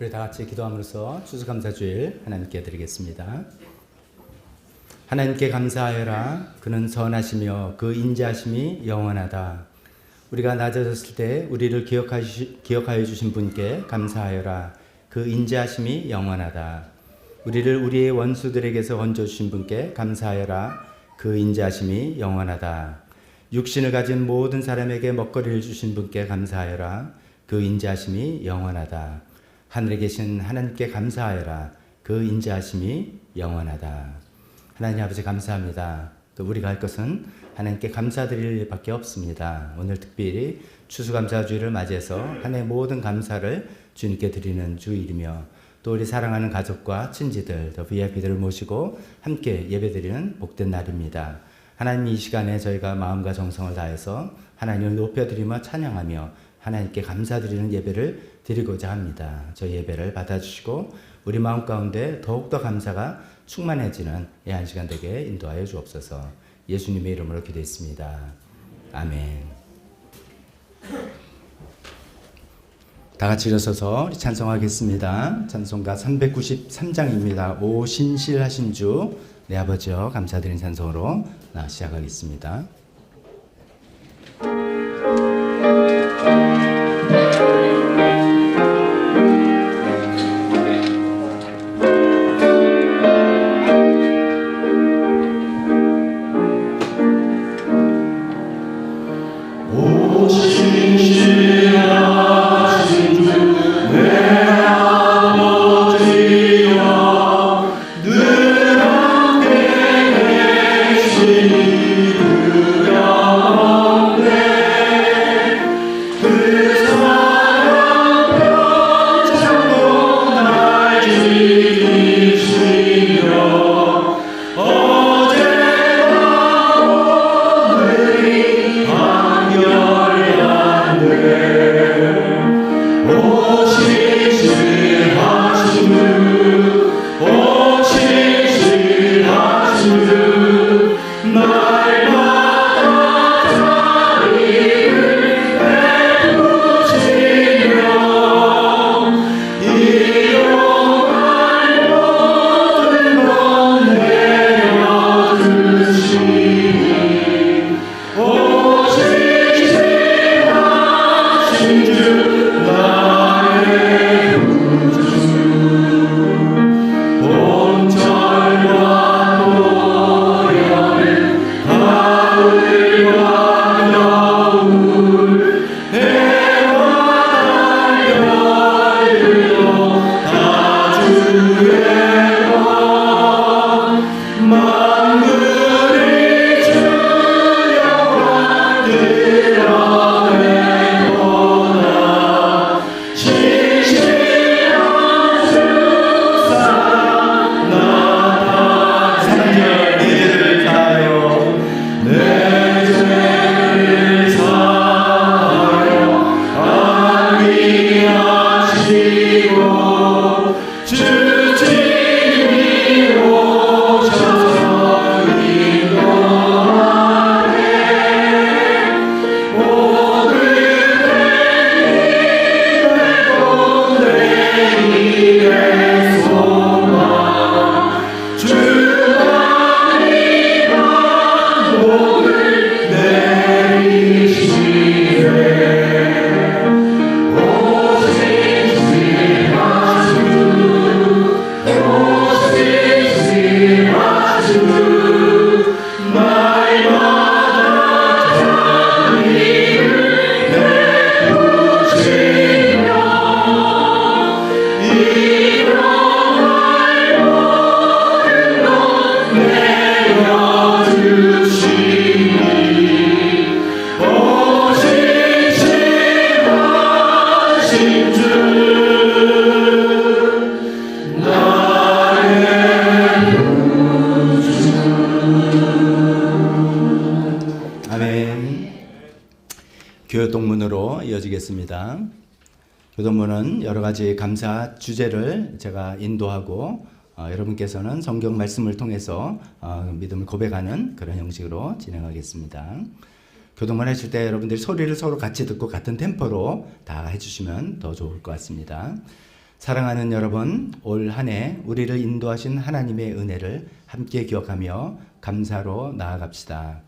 우리 다 같이 기도함으로써 추수감사주일 하나님께 드리겠습니다. 하나님께 감사하여라. 그는 선하시며 그 인자하심이 영원하다. 우리가 낮아졌을 때 우리를 기억하여 주신 분께 감사하여라. 그 인자하심이 영원하다. 우리를 우리의 원수들에게서 건져주신 분께 감사하여라. 그 인자하심이 영원하다. 육신을 가진 모든 사람에게 먹거리를 주신 분께 감사하여라. 그 인자하심이 영원하다. 하늘에 계신 하나님께 감사하여라. 그 인자하심이 영원하다. 하나님 아버지 감사합니다. 또 우리가 할 것은 하나님께 감사드릴 일밖에 없습니다. 오늘 특별히 추수감사주일을 맞이해서 하나님의 모든 감사를 주님께 드리는 주일이며 또 우리 사랑하는 가족과 친지들, 또 VIP들을 모시고 함께 예배드리는 복된 날입니다. 하나님 이 시간에 저희가 마음과 정성을 다해서 하나님을 높여드리며 찬양하며 하나님께 감사드리는 예배를 드리고자 합니다. 저희 예배를 받아주시고 우리 마음 가운데 더욱더 감사가 충만해지는 이 한 시간 되게 인도하여 주옵소서. 예수님의 이름으로 기도했습니다. 아멘. 다 같이 일어서서 찬송하겠습니다. 찬송가 393장입니다. 오 신실하신 주 내 아버지여 감사드린 찬송으로 시작하겠습니다. 교동문으로 이어지겠습니다. 교동문은 여러 가지 감사 주제를 제가 인도하고 여러분께서는 성경 말씀을 통해서 믿음을 고백하는 그런 형식으로 진행하겠습니다. 교동문 하실 때 여러분들이 소리를 서로 같이 듣고 같은 템포로 다 해주시면 더 좋을 것 같습니다. 사랑하는 여러분, 올 한 해 우리를 인도하신 하나님의 은혜를 함께 기억하며 감사로 나아갑시다.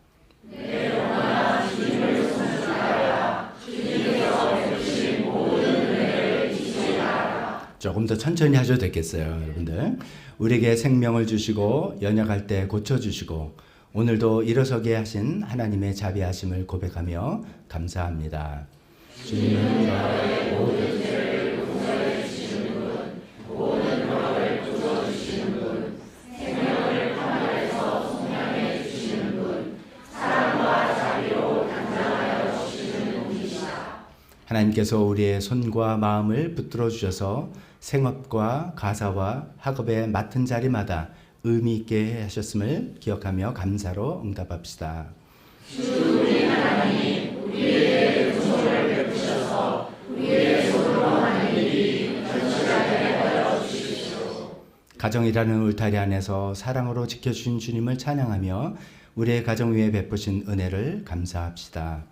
조금 더 천천히 하셔도 되겠어요, 여러분들. 우리에게 생명을 주시고 연약할 때 고쳐주시고 오늘도 일어서게 하신 하나님의 자비하심을 고백하며 감사합니다. 주님은 나의 모든 죄를 용서해 주시는 분, 모든 병을 고쳐주시는 분, 생명을 하늘에서 속량해 주시는 분, 사랑과 자비로 단장하여 주시는 분이시다. 하나님께서 우리의 손과 마음을 붙들어 주셔서 생업과 가사와 학업에 맡은 자리마다 의미 있게 하셨음을 기억하며 감사로 응답합시다. 주 우리 하나님, 우리에게 은총을 베푸셔서 우리의 손으로 하는 일이 견실하게 하여 주십시오. 가정이라는 울타리 안에서 사랑으로 지켜주신 주님을 찬양하며 우리의 가정 위에 베푸신 은혜를 감사합시다.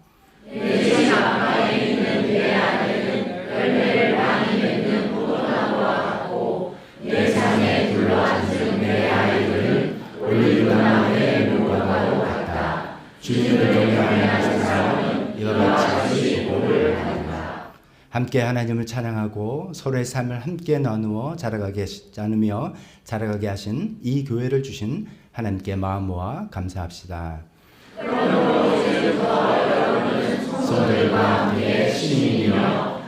내 집 앞가에 있는 내 아내는 열매를 많이 맺는 포도나무와 같고 내 상에 둘러앉은 내 아이들은 올리브나무의 물과도 같다. 주님을 경외하는 사람은 이와 같이 복을 받는다. 함께 하나님을 찬양하고 서로의 삶을 함께 나누어 나누며 자라가게 하신 이 교회를 주신 하나님께 마음 모아 감사합시다. 성도들과 함께 시민이며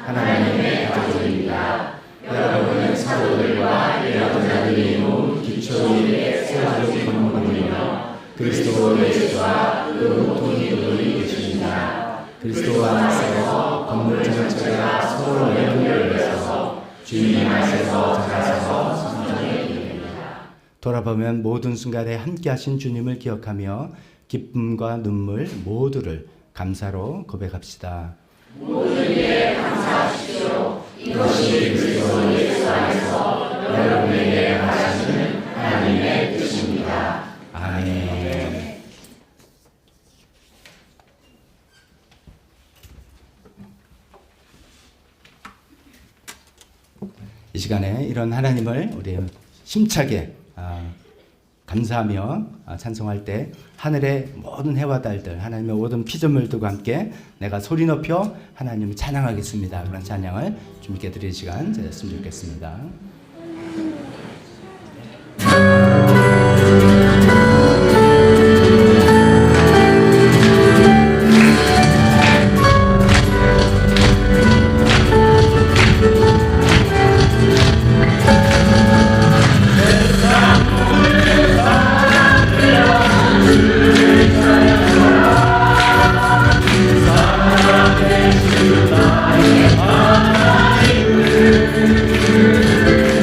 하나님의 가족입니다. 여러분은 사도들과 예언자들이 이룬 기초 위에 세워진 건물이며 그리스도 예수와 그 모퉁이들이 계십니다. 그리스도와 안에서 건물 전체가 서로 연결되어서 주님 안에서 자라서 성장해 됩니다. 돌아보면 모든 순간에 함께하신 주님을 기억하며 기쁨과 눈물 모두를 감사로 고백합시다. 모든 일에 감사하십시오. 이것이 그리스도 예수 안에서 여러분에게 하시는 하나님의 뜻입니다. 아멘. 이 시간에 이런 하나님을 우리 힘차게 감사하며 찬송할 때 하늘의 모든 해와 달들 하나님의 모든 피조물들과 함께 내가 소리 높여 하나님을 찬양하겠습니다. 그런 찬양을 주님께 드릴 시간 되었으면 좋겠습니다. Thank you.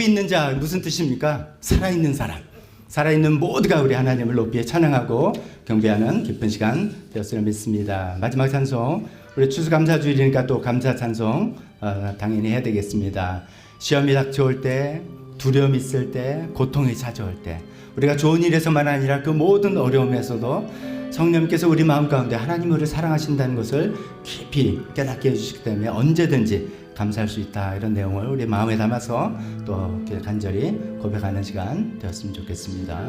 복이 있는 자 무슨 뜻입니까? 살아있는 사람. 살아있는 모두가 우리 하나님을 높이 찬양하고 경배하는 기쁜 시간 되었으면 믿습니다. 마지막 찬송, 우리 추수감사주일이니까 또 감사 찬송 당연히 해야 되겠습니다. 시험이 닥쳐올 때, 두려움이 있을 때, 고통이 찾아올 때, 우리가 좋은 일에서만 아니라 그 모든 어려움에서도 성령께서 우리 마음 가운데 하나님 우리를 사랑하신다는 것을 깊이 깨닫게 해주시기 때문에 언제든지 감사할 수 있다, 이런 내용을 우리 마음에 담아서 또 간절히 고백하는 시간 되었으면 좋겠습니다.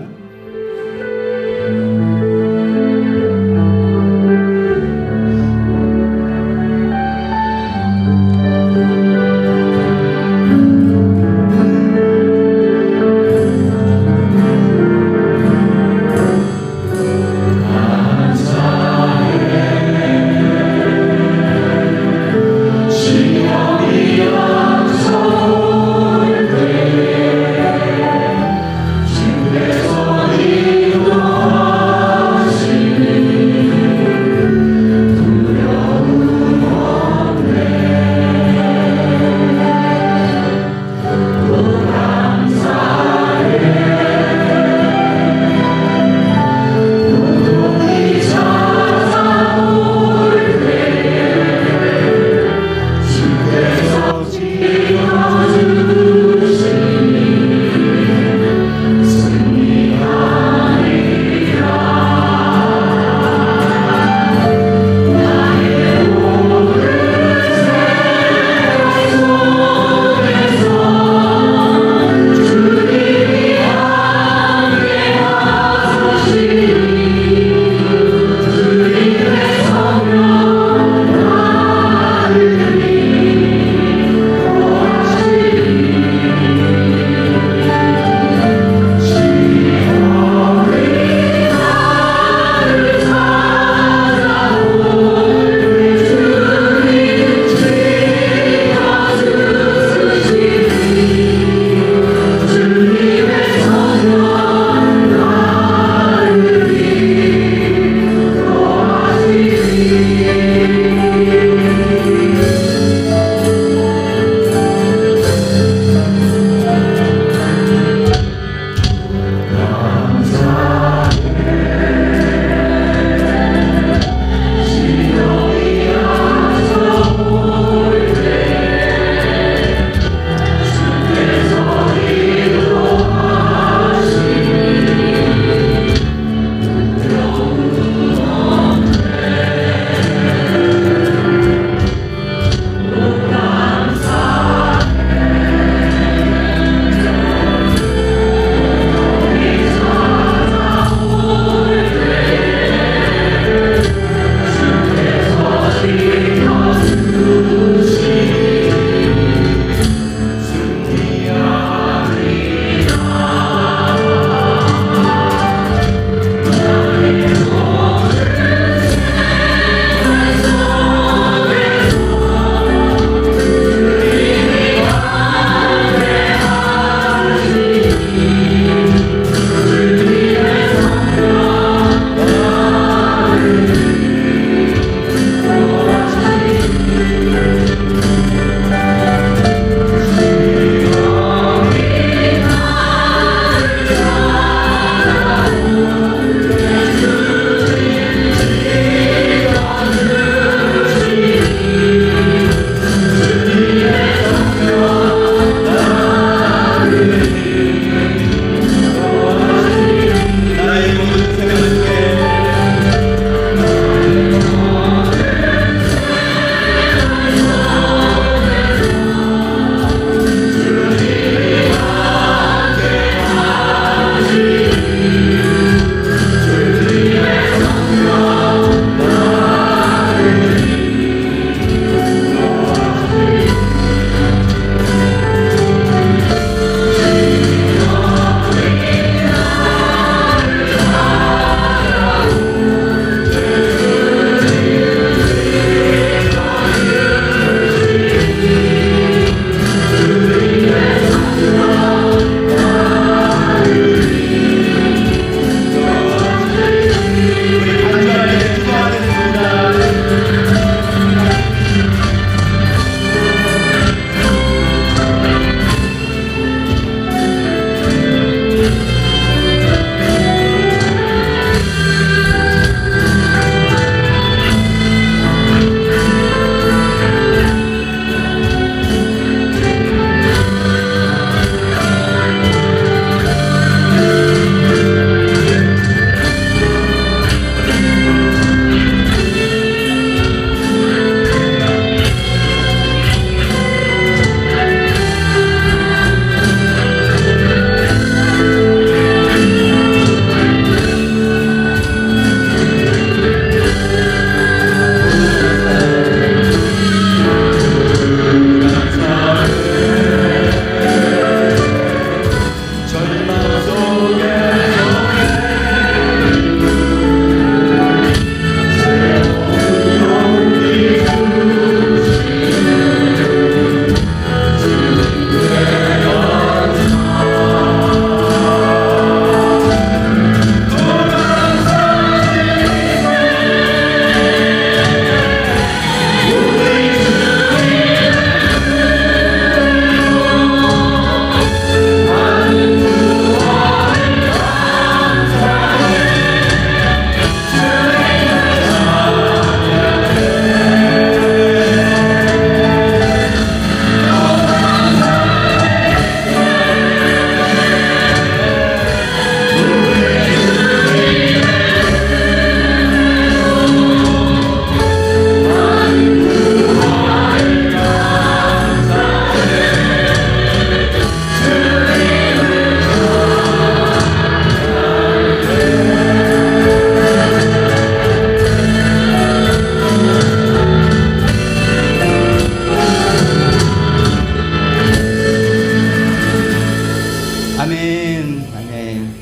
아멘. 아멘.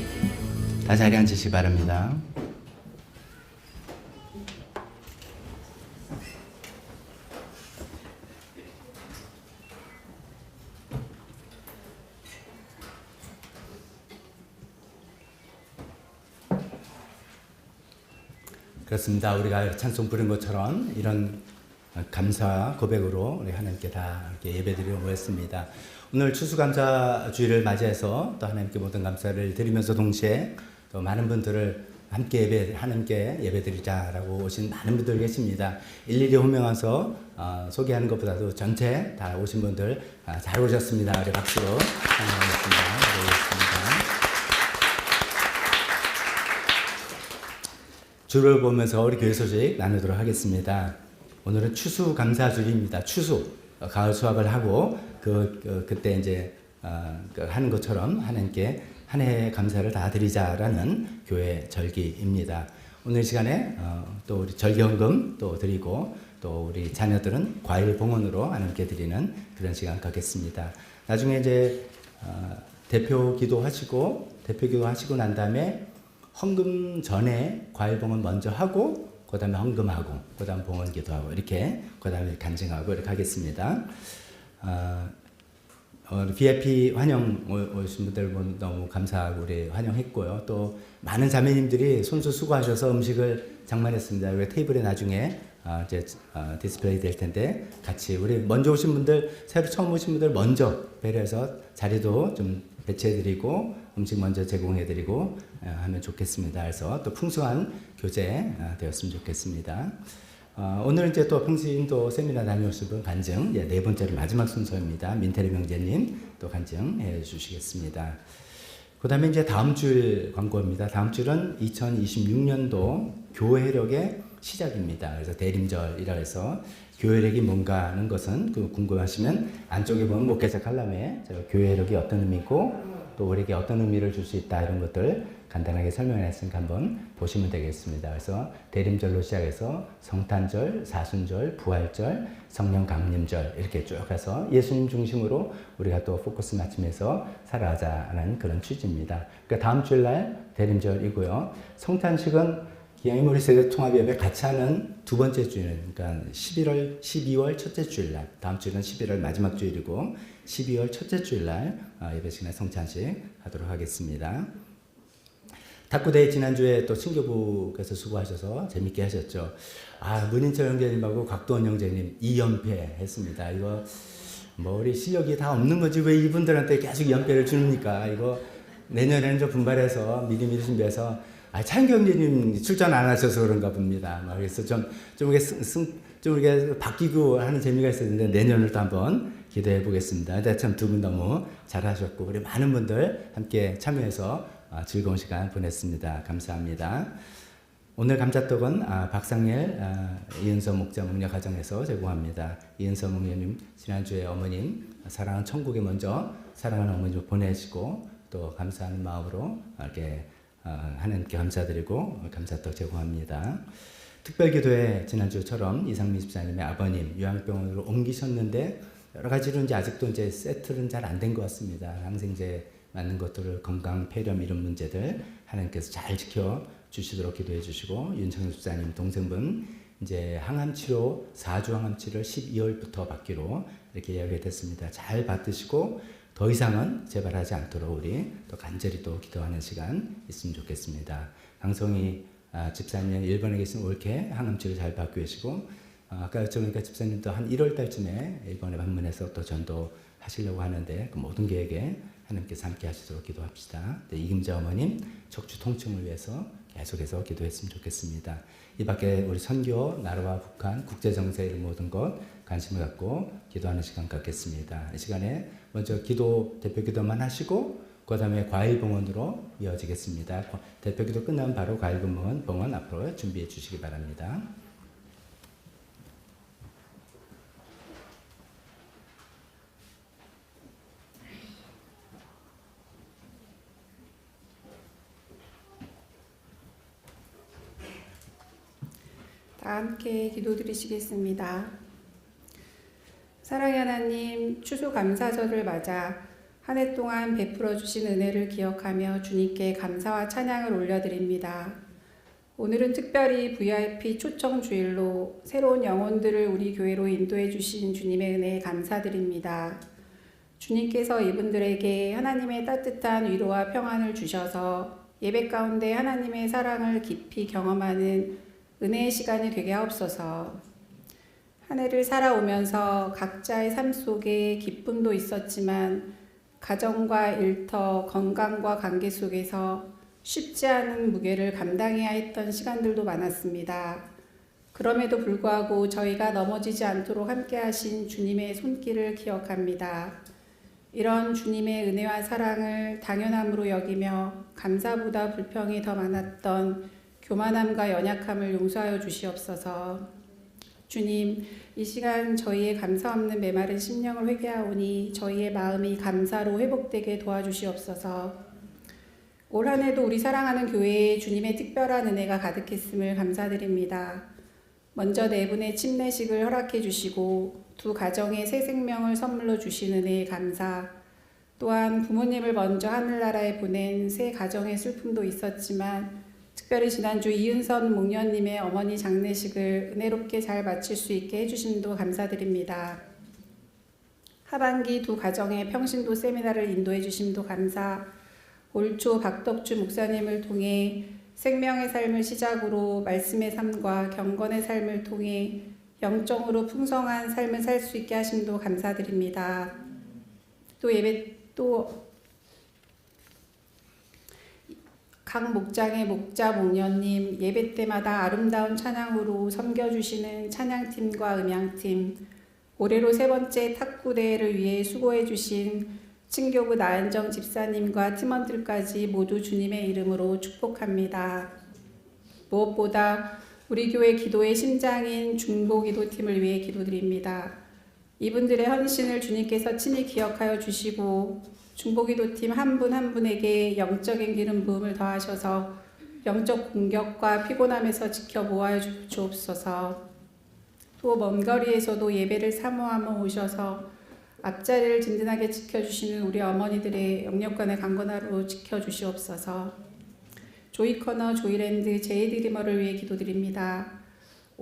다 자리에 앉으시기 바랍니다. 그렇습니다. 우리가 찬송 부른 것처럼 이런 감사 고백으로 우리 하나님께 다 이렇게 예배드리러 모였습니다. 오늘 추수감사주일을 맞이해서 또 하나님께 모든 감사를 드리면서 동시에 또 많은 분들을 함께 하나님께 예배드리자라고 오신 많은 분들 계십니다. 일일이 호명해서 소개하는 것보다도 전체 다 오신 분들 잘 오셨습니다. 우리 박수로 환영하겠습니다. 주를 보면서 우리 교회 소식 나누도록 하겠습니다. 오늘은 추수감사주일입니다. 추수, 가을 수확을 하고 그때 이제 하는 것처럼 하나님께 한 해의 감사를 다 드리자라는 교회 절기입니다. 오늘 시간에 또 우리 절기헌금 또 드리고 또 우리 자녀들은 과일 봉헌으로 하나님께 드리는 그런 시간 갖겠습니다. 나중에 이제 대표 기도하시고 난 다음에 헌금 전에 과일 봉헌 먼저 하고 그 다음에 헌금하고 그 다음 봉헌 기도하고 이렇게 그 다음에 간증하고 이렇게 하겠습니다. VIP 환영 오신 분들 너무 감사하고 우리 환영했고요. 또 많은 자매님들이 손수 수고하셔서 음식을 장만했습니다. 우리 테이블에 나중에 이제 디스플레이 될 텐데 같이 우리 먼저 오신 분들, 새로 처음 오신 분들 먼저 배려해서 자리도 좀 배치해드리고 음식 먼저 제공해드리고 하면 좋겠습니다. 그래서 또 풍성한 교제 되었으면 좋겠습니다. 오늘 이제 또 평신도 세미나 다녀오신 분 간증, 네 번째로 마지막 순서입니다. 민태리 명재님 또 간증해 주시겠습니다. 그 다음에 이제 다음 주일 광고입니다. 다음 주는 2026년도 교회력의 시작입니다. 그래서 대림절이라 해서 교회력이 뭔가 하는 것은 궁금하시면 안쪽에 보면 목회자 칼럼에 교회력이 어떤 의미고 또 우리에게 어떤 의미를 줄 수 있다 이런 것들 간단하게 설명했으니까 한번 보시면 되겠습니다. 그래서 대림절로 시작해서 성탄절, 사순절, 부활절, 성령 강림절 이렇게 쭉 해서 예수님 중심으로 우리가 또 포커스 맞추면서 살아가자는 그런 취지입니다. 그러니까 다음 주일날 대림절이고요. 성탄식은 기양이 우리 세대 통합예배 같이 하는 두 번째 주일은 그러니까 12월 첫째 주일날 다음 주일은 11월 마지막 주일이고 12월 첫째 주일날 예배식이나 성찬식 하도록 하겠습니다. 탁구대회 지난주에 또 친교부께서 수고하셔서 재밌게 하셨죠. 문인철 형제님하고 곽도원 형제님 2연패 했습니다. 이거 뭐 우리 실력이 다 없는 거지 왜 이분들한테 계속 연패를 주니까 이거 내년에는 좀 분발해서 미리미리 준비해서 차인규 형제님 출전 안 하셔서 그런가 봅니다. 그래서 좀 이렇게 바뀌고 하는 재미가 있었는데 내년을 또 한번 기대해 보겠습니다. 근데 참 두 분 너무 잘하셨고 우리 많은 분들 함께 참여해서 즐거운 시간 보냈습니다. 감사합니다. 오늘 감자떡은 박상일 이은서 목자 목녀 가정에서 제공합니다. 이은서 목녀님 지난주에 어머님 사랑하는 천국에 먼저 사랑하는 어머님 보내시고 또 감사하는 마음으로 이렇게 하나님께 감사드리고 감자떡 제공합니다. 특별기도회 지난주처럼 이상민 집사님의 아버님 요양병원으로 옮기셨는데 여러 가지로 이제 아직도 이제 세트는 잘 안 된 것 같습니다. 항생제 맞는 것들을 건강, 폐렴 이런 문제들 하나님께서 잘 지켜 주시도록 기도해 주시고 윤창현 집사님 동생분 이제 항암치료 4주 항암치료를 12월부터 받기로 이렇게 이야기가 됐습니다. 잘 받으시고 더 이상은 재발하지 않도록 우리 또 간절히 또 기도하는 시간 있으면 좋겠습니다. 강성희 집사님 일본에 계신 올케 항암치료 잘 받고 계시고 아까 여쭤보니까 집사님도 한 1월 달쯤에 일본에 방문해서 또 전도하시려고 하는데 그 모든 계획에 하나님께서 함께 하시도록 기도합시다. 이김자 어머님 척추 통증을 위해서 계속해서 기도했으면 좋겠습니다. 이 밖에 우리 선교, 나라와 북한, 국제정세 이런 모든 것 관심을 갖고 기도하는 시간 갖겠습니다. 이 시간에 먼저 대표 기도만 하시고 그 다음에 과일봉헌으로 이어지겠습니다. 대표 기도 끝나면 바로 과일봉헌 앞으로 준비해 주시기 바랍니다. 다 함께 기도드리시겠습니다. 사랑의 하나님, 추수감사절을 맞아 한 해 동안 베풀어 주신 은혜를 기억하며 주님께 감사와 찬양을 올려드립니다. 오늘은 특별히 VIP 초청 주일로 새로운 영혼들을 우리 교회로 인도해 주신 주님의 은혜에 감사드립니다. 주님께서 이분들에게 하나님의 따뜻한 위로와 평안을 주셔서 예배 가운데 하나님의 사랑을 깊이 경험하는 은혜의 시간이 되게 하옵소서. 한 해를 살아오면서 각자의 삶 속에 기쁨도 있었지만 가정과 일터, 건강과 관계 속에서 쉽지 않은 무게를 감당해야 했던 시간들도 많았습니다. 그럼에도 불구하고 저희가 넘어지지 않도록 함께 하신 주님의 손길을 기억합니다. 이런 주님의 은혜와 사랑을 당연함으로 여기며 감사보다 불평이 더 많았던 교만함과 연약함을 용서하여 주시옵소서. 주님, 이 시간 저희의 감사 없는 메마른 심령을 회개하오니 저희의 마음이 감사로 회복되게 도와주시옵소서. 올 한 해도 우리 사랑하는 교회에 주님의 특별한 은혜가 가득했음을 감사드립니다. 먼저 네 분의 침례식을 허락해 주시고 두 가정의 새 생명을 선물로 주신 은혜에 감사, 또한 부모님을 먼저 하늘나라에 보낸 새 가정의 슬픔도 있었지만 특별히 지난주 이은선 목녀님의 어머니 장례식을 은혜롭게 잘 마칠 수 있게 해주심도 감사드립니다. 하반기 두 가정의 평신도 세미나를 인도해 주심도 감사, 올 초 박덕주 목사님을 통해 생명의 삶을 시작으로 말씀의 삶과 경건의 삶을 통해 영적으로 풍성한 삶을 살 수 있게 하심도 감사드립니다. 각 목장의 목자 목녀님 예배 때마다 아름다운 찬양으로 섬겨주시는 찬양팀과 음향팀, 올해로 세 번째 탁구 대회를 위해 수고해 주신 친교부 나은정 집사님과 팀원들까지 모두 주님의 이름으로 축복합니다. 무엇보다 우리 교회 기도의 심장인 중보기도팀을 위해 기도드립니다. 이분들의 헌신을 주님께서 친히 기억하여 주시고 중보기도팀 한 분 한 분에게 영적인 기름 부음을 더하셔서 영적 공격과 피곤함에서 지켜 보호하여 주옵소서. 또 먼 거리에서도 예배를 사모하며 오셔서 앞자리를 든든하게 지켜주시는 우리 어머니들의 영역간의 강건하로 지켜주시옵소서. 조이커너, 조이랜드, 제이드리머를 위해 기도드립니다.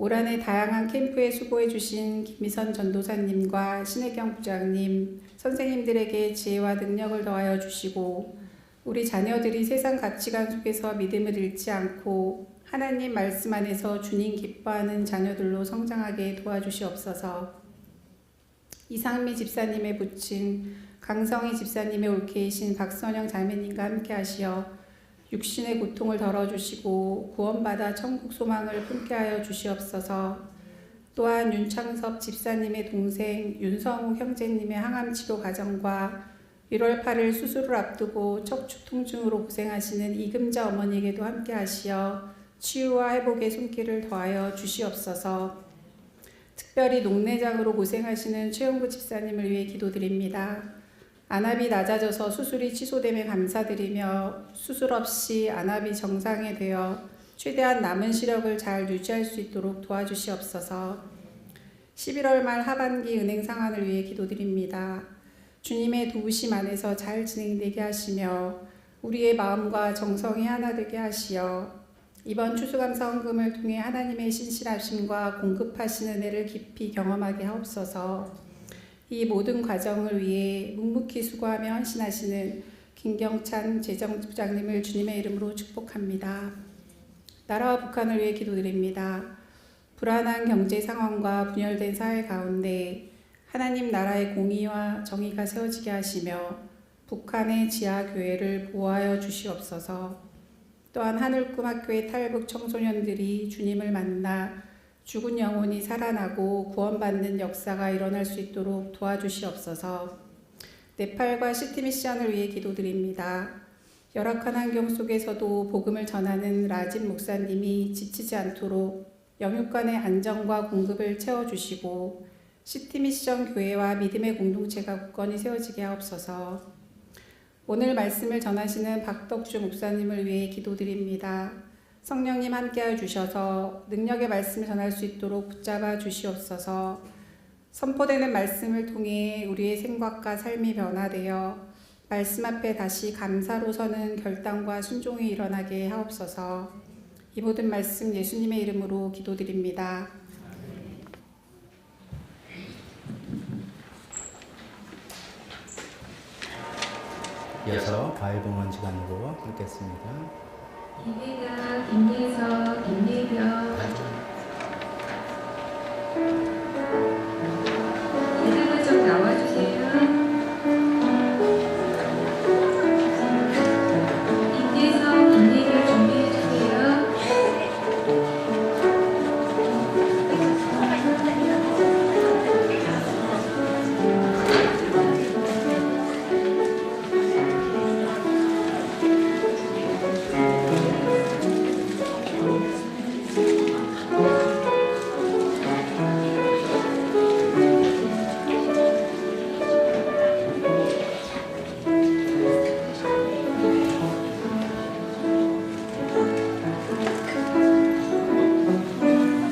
올 한 해 다양한 캠프에 수고해 주신 김미선 전도사님과 신혜경 부장님, 선생님들에게 지혜와 능력을 더하여 주시고 우리 자녀들이 세상 가치관 속에서 믿음을 잃지 않고 하나님 말씀 안에서 주님 기뻐하는 자녀들로 성장하게 도와주시옵소서. 이상미 집사님의 부친, 강성희 집사님의 올케이신 박선영 자매님과 함께 하시어 육신의 고통을 덜어주시고 구원받아 천국 소망을 품게 하여 주시옵소서. 또한 윤창섭 집사님의 동생 윤성우 형제님의 항암 치료 과정과 1월 8일 수술을 앞두고 척추 통증으로 고생하시는 이금자 어머니에게도 함께 하시어 치유와 회복의 손길을 더하여 주시옵소서. 특별히 녹내장으로 고생하시는 최용구 집사님을 위해 기도드립니다. 안압이 낮아져서 수술이 취소됨에 감사드리며 수술 없이 안압이 정상에 되어 최대한 남은 시력을 잘 유지할 수 있도록 도와주시옵소서. 11월 말 하반기 은행 상환을 위해 기도드립니다. 주님의 도우심 안에서 잘 진행되게 하시며 우리의 마음과 정성이 하나 되게 하시어 이번 추수감사 헌금을 통해 하나님의 신실하심과 공급하시는 은혜를 깊이 경험하게 하옵소서. 이 모든 과정을 위해 묵묵히 수고하며 헌신하시는 김경찬 재정부장님을 주님의 이름으로 축복합니다. 나라와 북한을 위해 기도드립니다. 불안한 경제 상황과 분열된 사회 가운데 하나님 나라의 공의와 정의가 세워지게 하시며 북한의 지하교회를 보호하여 주시옵소서. 또한 하늘꿈학교의 탈북 청소년들이 주님을 만나 죽은 영혼이 살아나고 구원받는 역사가 일어날 수 있도록 도와주시옵소서. 네팔과 시티미션을 위해 기도드립니다. 열악한 환경 속에서도 복음을 전하는 라진 목사님이 지치지 않도록 영육간의 안정과 공급을 채워주시고 시티미션 교회와 믿음의 공동체가 굳건히 세워지게 하옵소서. 오늘 말씀을 전하시는 박덕주 목사님을 위해 기도드립니다. 성령님 함께하여 주셔서 능력의 말씀을 전할 수 있도록 붙잡아 주시옵소서. 선포되는 말씀을 통해 우리의 생각과 삶이 변화되어 말씀 앞에 다시 감사로 서는 결단과 순종이 일어나게 하옵소서. 이 모든 말씀 예수님의 이름으로 기도드립니다. 이어서 과일 봉헌 시간으로 읽겠습니다. 김예나, 김예서, 김예경 예나가 좀 나와주세요. 김예서, 김예경 준비해주세요.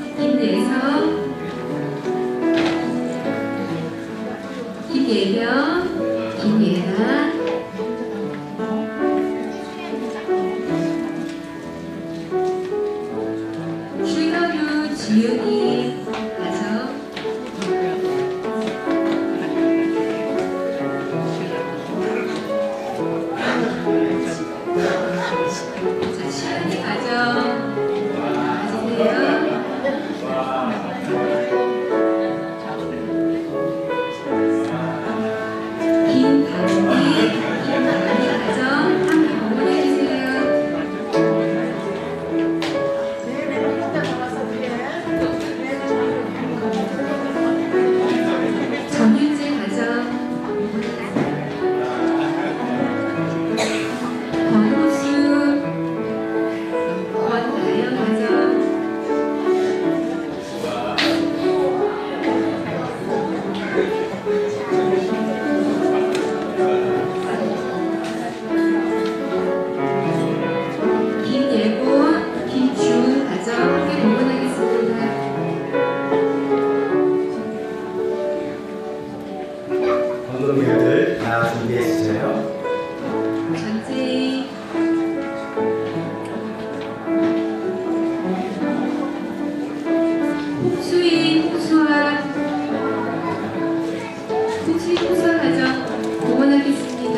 김예서, 김예경, 김예나 출가루 지은이 가정 자, 시연이 가정 가지세요. 김단비 가정 함께 응원해주세요. 정윤재 가정 권호수 권다영 가정 김예고 김준 가정 함께 응원하겠습니다. 헌금일들 다 준비해 주세요. 전재희 수인 호수아 수인 호수아 가정 응원하겠습니다.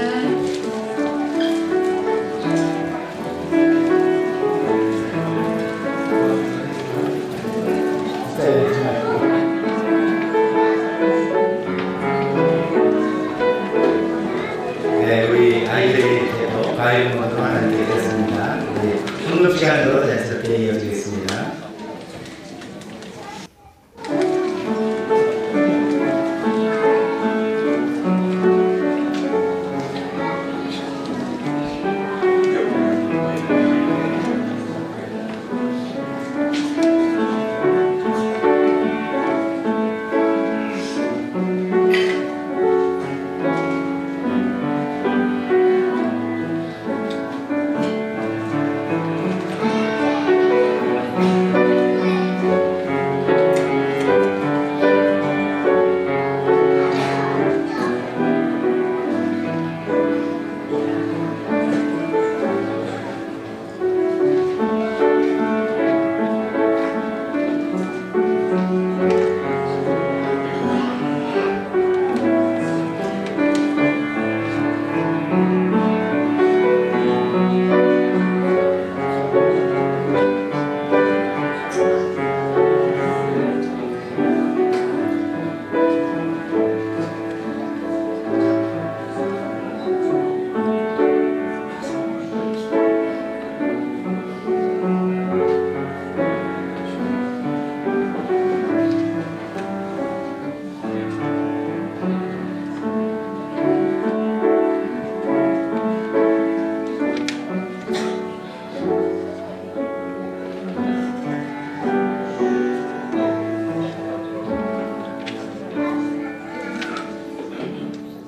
네, 우리 아이들이 또 과일 봉헌으로 하나님께 드렸습니다. 우리 헌금 시간으로 자연스럽게 이어지겠습니다.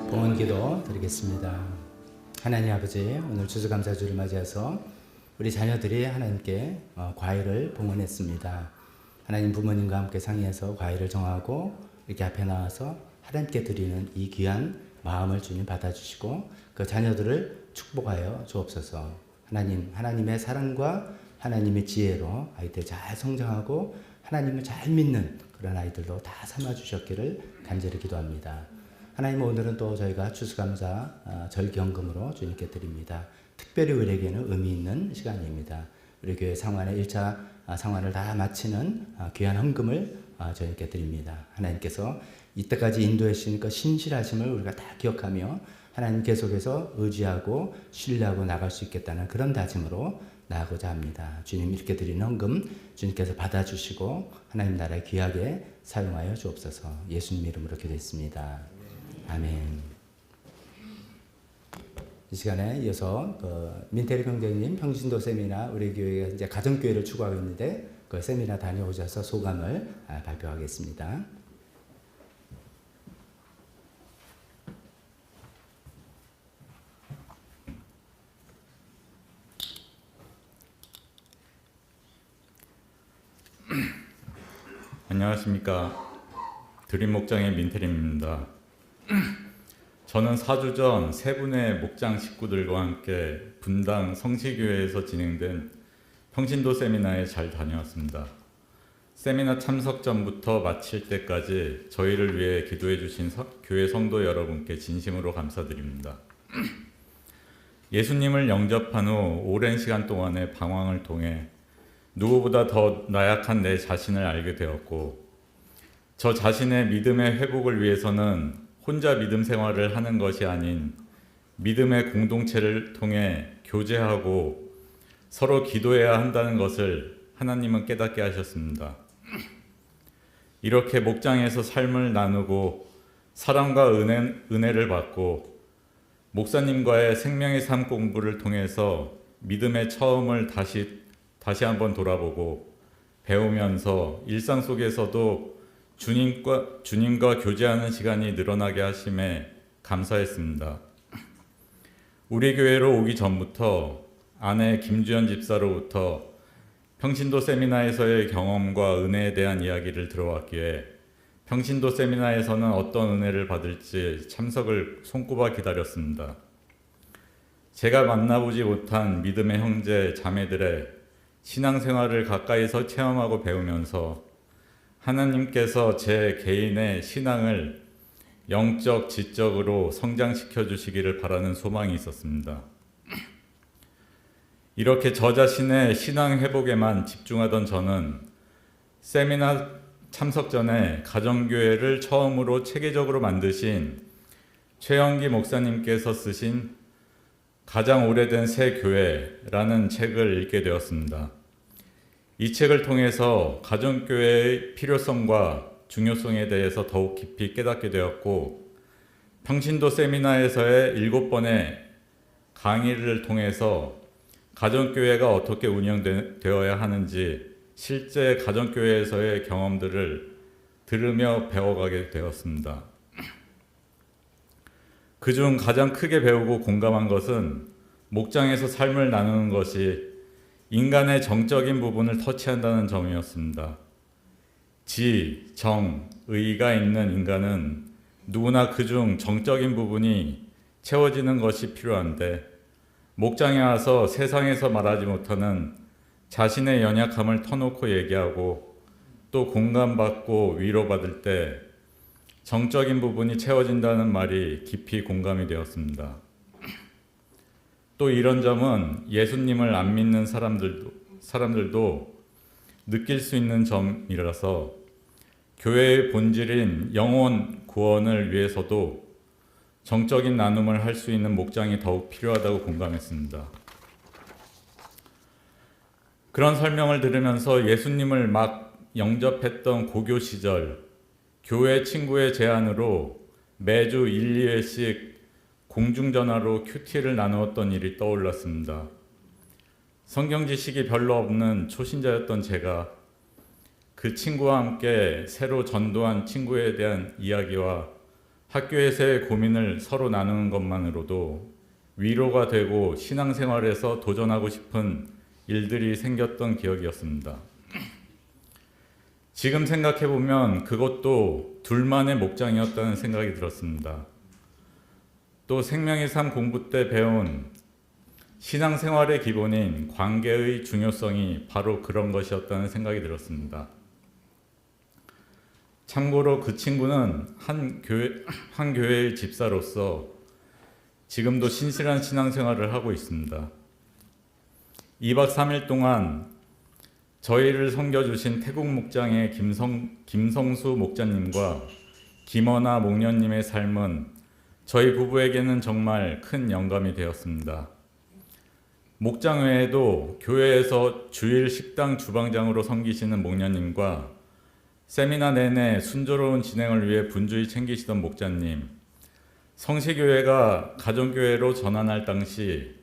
봉헌 기도 드리겠습니다. 하나님 아버지, 오늘 추수감사주를 맞이해서 우리 자녀들이 하나님께 과일을 봉헌했습니다. 하나님 부모님과 함께 상의해서 과일을 정하고 이렇게 앞에 나와서 하나님께 드리는 이 귀한 마음을 주님 받아주시고 그 자녀들을 축복하여 주옵소서. 하나님의 사랑과 하나님의 지혜로 아이들 잘 성장하고 하나님을 잘 믿는 그런 아이들로 다 삼아주셨기를 간절히 기도합니다. 하나님, 오늘은 또 저희가 추수감사 절기헌금으로 주님께 드립니다. 특별히 우리에게는 의미 있는 시간입니다. 우리 교회 상환의 1차 상환을 다 마치는 귀한 헌금을 저희께 드립니다. 하나님께서 이때까지 인도해 주신 그 신실하심을 우리가 다 기억하며 하나님 계속해서 의지하고 신뢰하고 나갈 수 있겠다는 그런 다짐으로 나아가고자 합니다. 주님, 이렇게 드리는 헌금 주님께서 받아주시고 하나님 나라에 귀하게 사용하여 주옵소서. 예수님 이름으로 기도했습니다. 아멘. 이 시간에 이어서 민태리 경장님 평신도 세미나 우리 교회가 이제 가정교회를 추구하고 있는데 그 세미나 다녀오셔서 소감을 발표하겠습니다. 안녕하십니까. 드림 목장의 민태림입니다. 저는 4주 전 세 분의 목장 식구들과 함께 분당 성시교회에서 진행된 평신도 세미나에 잘 다녀왔습니다. 세미나 참석 전부터 마칠 때까지 저희를 위해 기도해 주신 교회 성도 여러분께 진심으로 감사드립니다. 예수님을 영접한 후 오랜 시간 동안의 방황을 통해 누구보다 더 나약한 내 자신을 알게 되었고, 저 자신의 믿음의 회복을 위해서는 혼자 믿음 생활을 하는 것이 아닌 믿음의 공동체를 통해 교제하고 서로 기도해야 한다는 것을 하나님은 깨닫게 하셨습니다. 이렇게 목장에서 삶을 나누고 사랑과 은혜를 받고 목사님과의 생명의 삶 공부를 통해서 믿음의 처음을 다시 한번 돌아보고 배우면서 일상 속에서도 주님과 교제하는 시간이 늘어나게 하심에 감사했습니다. 우리 교회로 오기 전부터 아내 김주연 집사로부터 평신도 세미나에서의 경험과 은혜에 대한 이야기를 들어왔기에 평신도 세미나에서는 어떤 은혜를 받을지 참석을 손꼽아 기다렸습니다. 제가 만나보지 못한 믿음의 형제 자매들의 신앙생활을 가까이서 체험하고 배우면서 하나님께서 제 개인의 신앙을 영적, 지적으로 성장시켜 주시기를 바라는 소망이 있었습니다. 이렇게 저 자신의 신앙 회복에만 집중하던 저는 세미나 참석 전에 가정교회를 처음으로 체계적으로 만드신 최영기 목사님께서 쓰신 가장 오래된 새 교회라는 책을 읽게 되었습니다. 이 책을 통해서 가정교회의 필요성과 중요성에 대해서 더욱 깊이 깨닫게 되었고, 평신도 세미나에서의 7번의 강의를 통해서 가정교회가 어떻게 운영되어야 하는지 실제 가정교회에서의 경험들을 들으며 배워가게 되었습니다. 그중 가장 크게 배우고 공감한 것은 목장에서 삶을 나누는 것이 인간의 정적인 부분을 터치한다는 점이었습니다. 지, 정, 의가 있는 인간은 누구나 그중 정적인 부분이 채워지는 것이 필요한데, 목장에 와서 세상에서 말하지 못하는 자신의 연약함을 터놓고 얘기하고 또 공감받고 위로받을 때 정적인 부분이 채워진다는 말이 깊이 공감이 되었습니다. 또 이런 점은 예수님을 안 믿는 사람들도 느낄 수 있는 점이라서 교회의 본질인 영혼 구원을 위해서도 정적인 나눔을 할 수 있는 목장이 더욱 필요하다고 공감했습니다. 그런 설명을 들으면서 예수님을 막 영접했던 고교 시절, 교회 친구의 제안으로 매주 1, 2회씩 공중전화로 큐티를 나누었던 일이 떠올랐습니다. 성경 지식이 별로 없는 초신자였던 제가 그 친구와 함께 새로 전도한 친구에 대한 이야기와 학교에서의 고민을 서로 나누는 것만으로도 위로가 되고 신앙생활에서 도전하고 싶은 일들이 생겼던 기억이었습니다. 지금 생각해보면 그것도 둘만의 목장이었다는 생각이 들었습니다. 또 생명의 삶 공부 때 배운 신앙생활의 기본인 관계의 중요성이 바로 그런 것이었다는 생각이 들었습니다. 참고로 그 친구는 한 교회의 집사로서 지금도 신실한 신앙생활을 하고 있습니다. 2박 3일 동안 저희를 섬겨주신 태국 목장의 김성수 목자님과 김원아 목녀님의 삶은 저희 부부에게는 정말 큰 영감이 되었습니다. 목장 외에도 교회에서 주일 식당 주방장으로 섬기시는 목녀님과 세미나 내내 순조로운 진행을 위해 분주히 챙기시던 목자님, 성시교회가 가정교회로 전환할 당시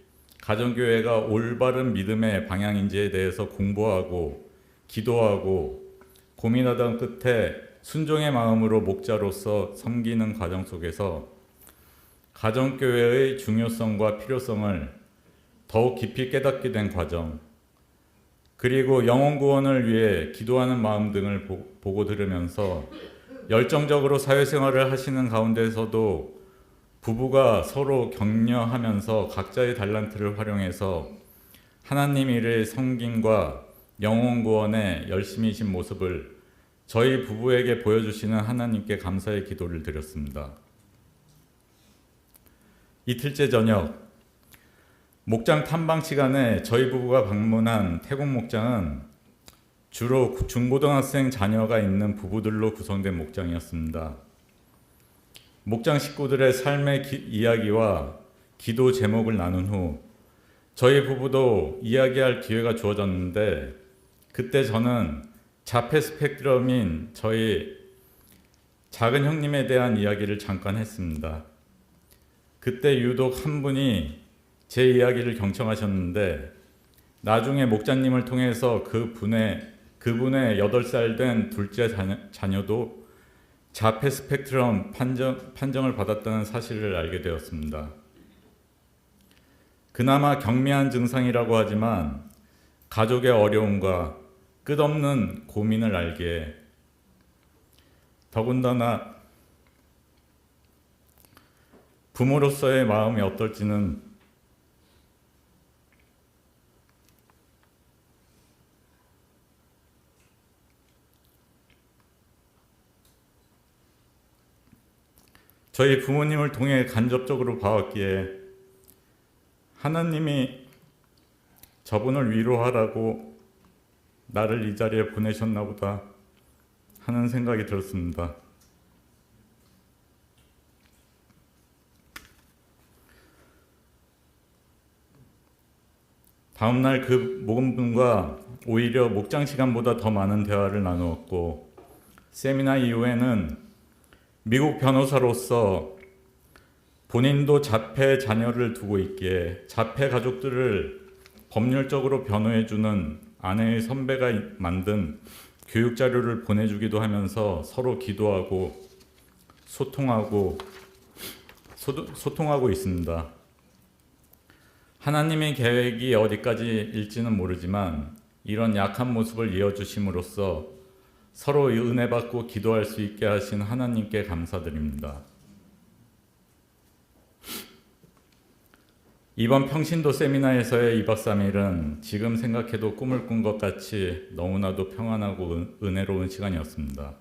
가정교회가 올바른 믿음의 방향인지에 대해서 공부하고 기도하고 고민하던 끝에 순종의 마음으로 목자로서 섬기는 과정 속에서 가정교회의 중요성과 필요성을 더욱 깊이 깨닫게 된 과정, 그리고 영혼 구원을 위해 기도하는 마음 등을 보고 들으면서 열정적으로 사회생활을 하시는 가운데서도 부부가 서로 격려하면서 각자의 달란트를 활용해서 하나님 일의 섬김과 영혼 구원에 열심히신 모습을 저희 부부에게 보여주시는 하나님께 감사의 기도를 드렸습니다. 이틀째 저녁 목장 탐방 시간에 저희 부부가 방문한 태국 목장은 주로 중고등학생 자녀가 있는 부부들로 구성된 목장이었습니다. 목장 식구들의 삶의 이야기와 기도 제목을 나눈 후 저희 부부도 이야기할 기회가 주어졌는데 그때 저는 자폐 스펙트럼인 저희 작은 형님에 대한 이야기를 잠깐 했습니다. 그때 유독 한 분이 제 이야기를 경청하셨는데 나중에 목자님을 통해서 그분의 8살 된 둘째 자녀도 자폐 스펙트럼 판정을 받았다는 사실을 알게 되었습니다. 그나마 경미한 증상이라고 하지만 가족의 어려움과 끝없는 고민을 알기에 더군다나 부모로서의 마음이 어떨지는 저희 부모님을 통해 간접적으로 봐왔기에 하나님이 저분을 위로하라고 나를 이 자리에 보내셨나 보다 하는 생각이 들었습니다. 다음날 그 목원분과 오히려 목장 시간보다 더 많은 대화를 나누었고 세미나 이후에는 미국 변호사로서 본인도 자폐 자녀를 두고 있기에 자폐 가족들을 법률적으로 변호해주는 아내의 선배가 만든 교육 자료를 보내주기도 하면서 서로 기도하고 소통하고 있습니다. 하나님의 계획이 어디까지일지는 모르지만 이런 약한 모습을 이어주심으로써 서로 은혜 받고 기도할 수 있게 하신 하나님께 감사드립니다. 이번 평신도 세미나에서의 2박 3일은 지금 생각해도 꿈을 꾼 것 같이 너무나도 평안하고 은혜로운 시간이었습니다.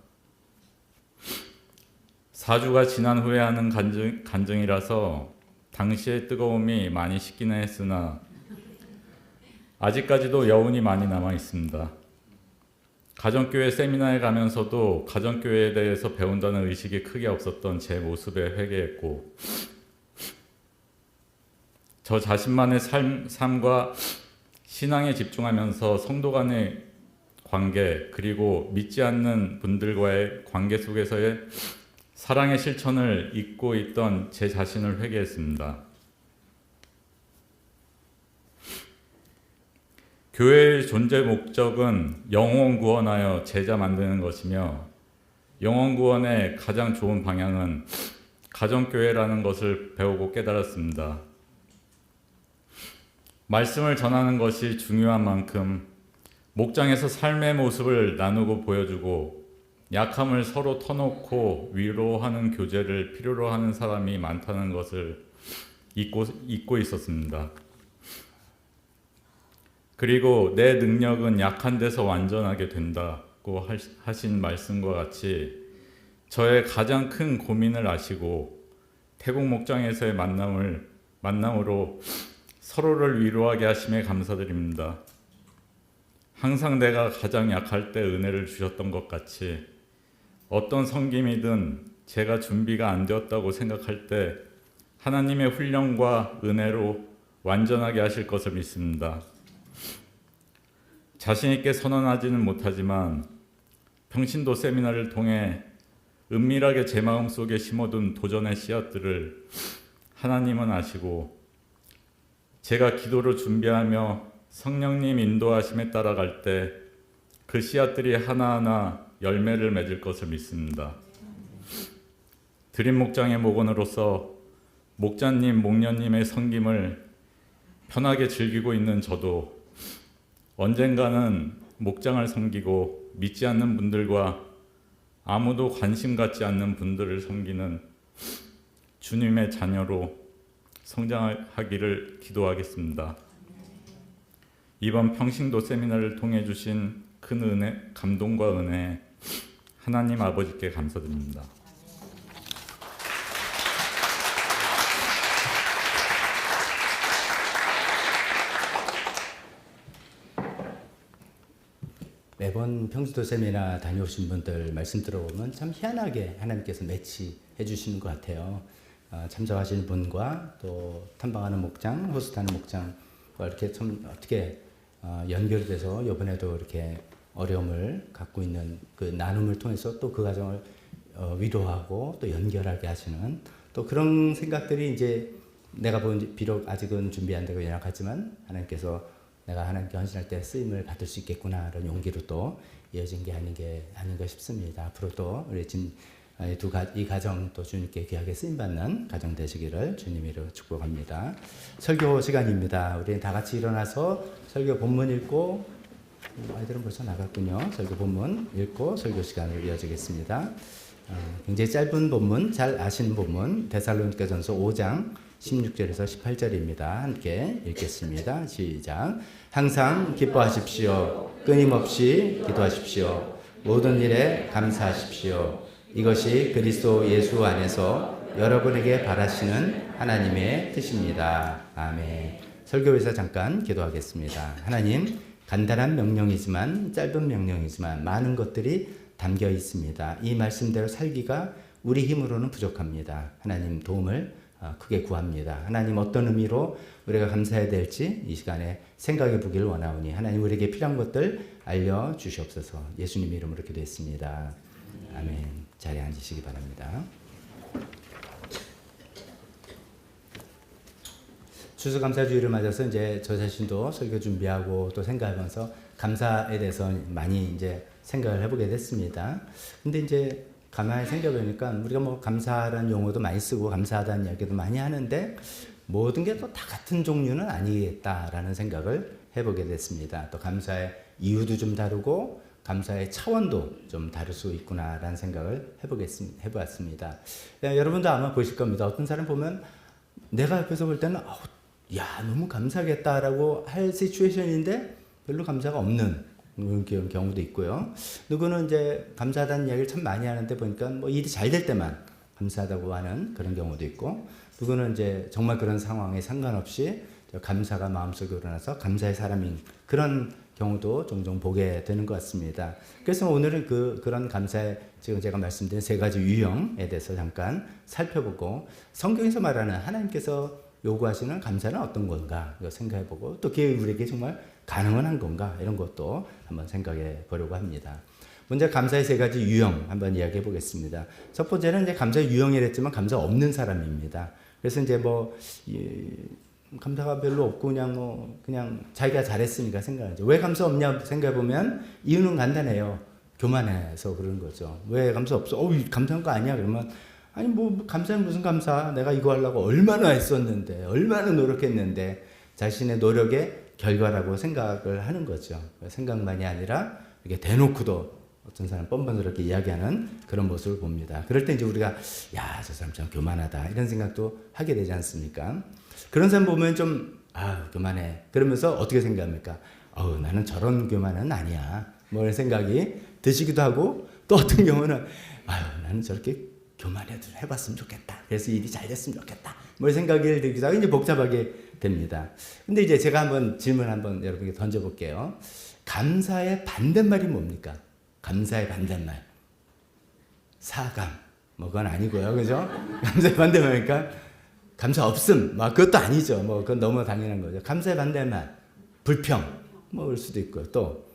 4주가 지난 후에 하는 간증이라서 당시의 뜨거움이 많이 식기는 했으나 아직까지도 여운이 많이 남아 있습니다. 가정교회 세미나에 가면서도 가정교회에 대해서 배운다는 의식이 크게 없었던 제 모습에 회개했고 저 자신만의 삶과 신앙에 집중하면서 성도 간의 관계 그리고 믿지 않는 분들과의 관계 속에서의 사랑의 실천을 잊고 있던 제 자신을 회개했습니다. 교회의 존재 목적은 영혼 구원하여 제자 만드는 것이며 영혼 구원의 가장 좋은 방향은 가정교회라는 것을 배우고 깨달았습니다. 말씀을 전하는 것이 중요한 만큼 목장에서 삶의 모습을 나누고 보여주고 약함을 서로 터놓고 위로하는 교제를 필요로 하는 사람이 많다는 것을 잊고 있었습니다. 그리고 내 능력은 약한 데서 완전하게 된다고 하신 말씀과 같이 저의 가장 큰 고민을 아시고 태국 목장에서의 만남으로 서로를 위로하게 하심에 감사드립니다. 항상 내가 가장 약할 때 은혜를 주셨던 것 같이 어떤 섬김이든 제가 준비가 안 되었다고 생각할 때 하나님의 훈련과 은혜로 완전하게 하실 것을 믿습니다. 자신 있게 선언하지는 못하지만 평신도 세미나를 통해 은밀하게 제 마음속에 심어둔 도전의 씨앗들을 하나님은 아시고 제가 기도를 준비하며 성령님 인도하심에 따라갈 때 그 씨앗들이 하나하나 열매를 맺을 것을 믿습니다. 드림 목장의 목원으로서 목자님, 목녀님의 섬김을 편하게 즐기고 있는 저도 언젠가는 목장을 섬기고 믿지 않는 분들과 아무도 관심 갖지 않는 분들을 섬기는 주님의 자녀로 성장하기를 기도하겠습니다. 이번 평신도 세미나를 통해 주신 큰 은혜, 감동과 은혜 하나님 아버지께 감사드립니다. 매번 평신도 세미나 다녀오신 분들 말씀 들어보면 참 희한하게 하나님께서 매치해 주시는 것 같아요. 참석하시는 분과 또 탐방하는 목장, 호스트하는 목장과 이렇게 참 어떻게 연결돼서 이번에도 이렇게 어려움을 갖고 있는 그 나눔을 통해서 또 그 가정을 위로하고 또 연결하게 하시는 또 그런 생각들이 이제 내가 비록 아직은 준비 안 되고 연약하지만 하나님께서 내가 하나님께 헌신할 때 쓰임을 받을 수 있겠구나 이런 용기로 또 이어진 게 아닌가 싶습니다. 앞으로도 우리 지금 이 가정 또 주님께 귀하게 쓰임받는 가정 되시기를 주님으로 축복합니다. 설교 시간입니다. 우리 다 같이 일어나서 설교 본문 읽고 아이들은 벌써 나갔군요. 설교 본문 읽고 설교 시간을 이어지겠습니다. 굉장히 짧은 본문, 잘 아시는 본문 데살로니가전서 5장 16절에서 18절입니다. 함께 읽겠습니다. 시작. 항상 기뻐하십시오. 끊임없이 기도하십시오. 모든 일에 감사하십시오. 이것이 그리스도 예수 안에서 여러분에게 바라시는 하나님의 뜻입니다. 아멘. 설교에서 잠깐 기도하겠습니다. 하나님, 간단한 명령이지만 짧은 명령이지만 많은 것들이 담겨 있습니다. 이 말씀대로 살기가 우리 힘으로는 부족합니다. 하나님 도움을 크게 구합니다. 하나님 어떤 의미로 우리가 감사해야 될지 이 시간에 생각해 보기를 원하오니 하나님 우리에게 필요한 것들 알려주시옵소서. 예수님 이름으로 기도했습니다. 아멘. 자리에 앉으시기 바랍니다. 추수감사주의를 맞아서 이제 저 자신도 설교 준비하고 또 생각하면서 감사에 대해서 많이 이제 생각을 해보게 됐습니다. 근데 이제 가만히 생각해보니까 우리가 뭐 감사라는 용어도 많이 쓰고 감사하다는 이야기도 많이 하는데 모든 게 또 다 같은 종류는 아니겠다라는 생각을 해보게 됐습니다. 또 감사의 이유도 좀 다르고 감사의 차원도 좀 다를 수 있구나라는 생각을 해보았습니다. 여러분도 아마 보실 겁니다. 어떤 사람 보면 내가 옆에서 볼 때는 야 너무 감사하겠다라고 할 시츄에이션인데 별로 감사가 없는 그런 경우도 있고요. 누구는 이제 감사하다는 이야기를 참 많이 하는데 보니까 뭐 일이 잘 될 때만 감사하다고 하는 그런 경우도 있고, 누구는 이제 정말 그런 상황에 상관없이 감사가 마음속에 우러나서 감사의 사람인 그런 경우도 종종 보게 되는 것 같습니다. 그래서 오늘은 그런 감사의 지금 제가 말씀드린 세 가지 유형에 대해서 잠깐 살펴보고 성경에서 말하는 하나님께서 요구하시는 감사는 어떤 건가 이거 생각해보고 또 그게 우리에게 정말 가능은 한 건가 이런 것도 한번 생각해 보려고 합니다. 먼저 감사의 세 가지 유형 한번 이야기해 보겠습니다. 첫 번째는 이제 감사의 유형이랬지만 감사 없는 사람입니다. 그래서 이제 감사가 별로 없고 그냥 자기가 잘했으니까 생각하죠. 왜 감사 없냐 생각해 보면 이유는 간단해요. 교만해서 그러는 거죠. 왜 감사 없어? 감사한 거 아니야? 그러면 아니 감사는 무슨 감사? 내가 이거 하려고 얼마나 했었는데, 얼마나 노력했는데 자신의 노력의 결과라고 생각을 하는 거죠. 생각만이 아니라 이렇게 대놓고도 어떤 사람 뻔뻔스럽게 이야기하는 그런 모습을 봅니다. 그럴 때 이제 우리가 야, 저 사람 참 교만하다 이런 생각도 하게 되지 않습니까? 그런 사람 보면 좀 교만해. 그러면서 어떻게 생각합니까? 나는 저런 교만은 아니야. 뭐 이런 생각이 드시기도 하고, 또 어떤 경우는 나는 저렇게 교만해도 해봤으면 좋겠다. 그래서 일이 잘 됐으면 좋겠다. 뭐 이런 생각이 들기도 하고 이제 복잡하게 됩니다. 근데 이제 제가 한번 질문 한번 여러분께 던져볼게요. 감사의 반대말이 뭡니까? 감사의 반대말. 사감. 뭐 그건 아니고요. 그죠? 감사의 반대말이니까 감사 없음. 뭐 그것도 아니죠. 뭐 그건 너무 당연한 거죠. 감사의 반대말. 불평. 뭐 그럴 수도 있고요. 또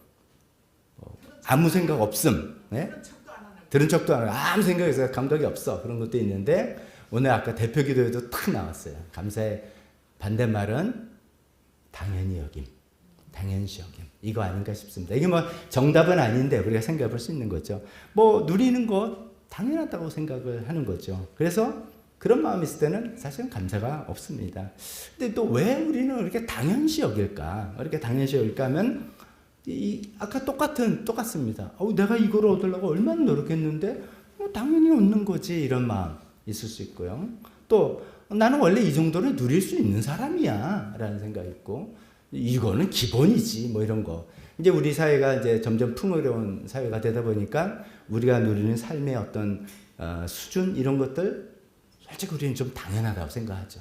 아무 생각 없음. 네? 들은 척도 안 하고 아무 생각에서 감각이 없어. 그런 것도 있는데 오늘 아까 대표 기도에도 탁 나왔어요. 감사의 반대말은 당연히 여김. 당연시 여김. 이거 아닌가 싶습니다. 이게 뭐 정답은 아닌데 우리가 생각해 볼 수 있는 거죠. 뭐 누리는 거 당연하다고 생각을 하는 거죠. 그래서 그런 마음이 있을 때는 사실은 감사가 없습니다. 근데 또 왜 우리는 이렇게 당연시 여길까? 이렇게 당연시 여길까 하면 아까 똑같습니다. 내가 이걸 얻으려고 얼마나 노력했는데 당연히 얻는 거지 이런 마음 있을 수 있고요. 또 나는 원래 이 정도는 누릴 수 있는 사람이야 라는 생각이 있고 이거는 기본이지 뭐 이런 거. 이제 우리 사회가 이제 점점 풍요로운 사회가 되다 보니까 우리가 누리는 삶의 어떤 수준 이런 것들 솔직히 우리는 좀 당연하다고 생각하죠.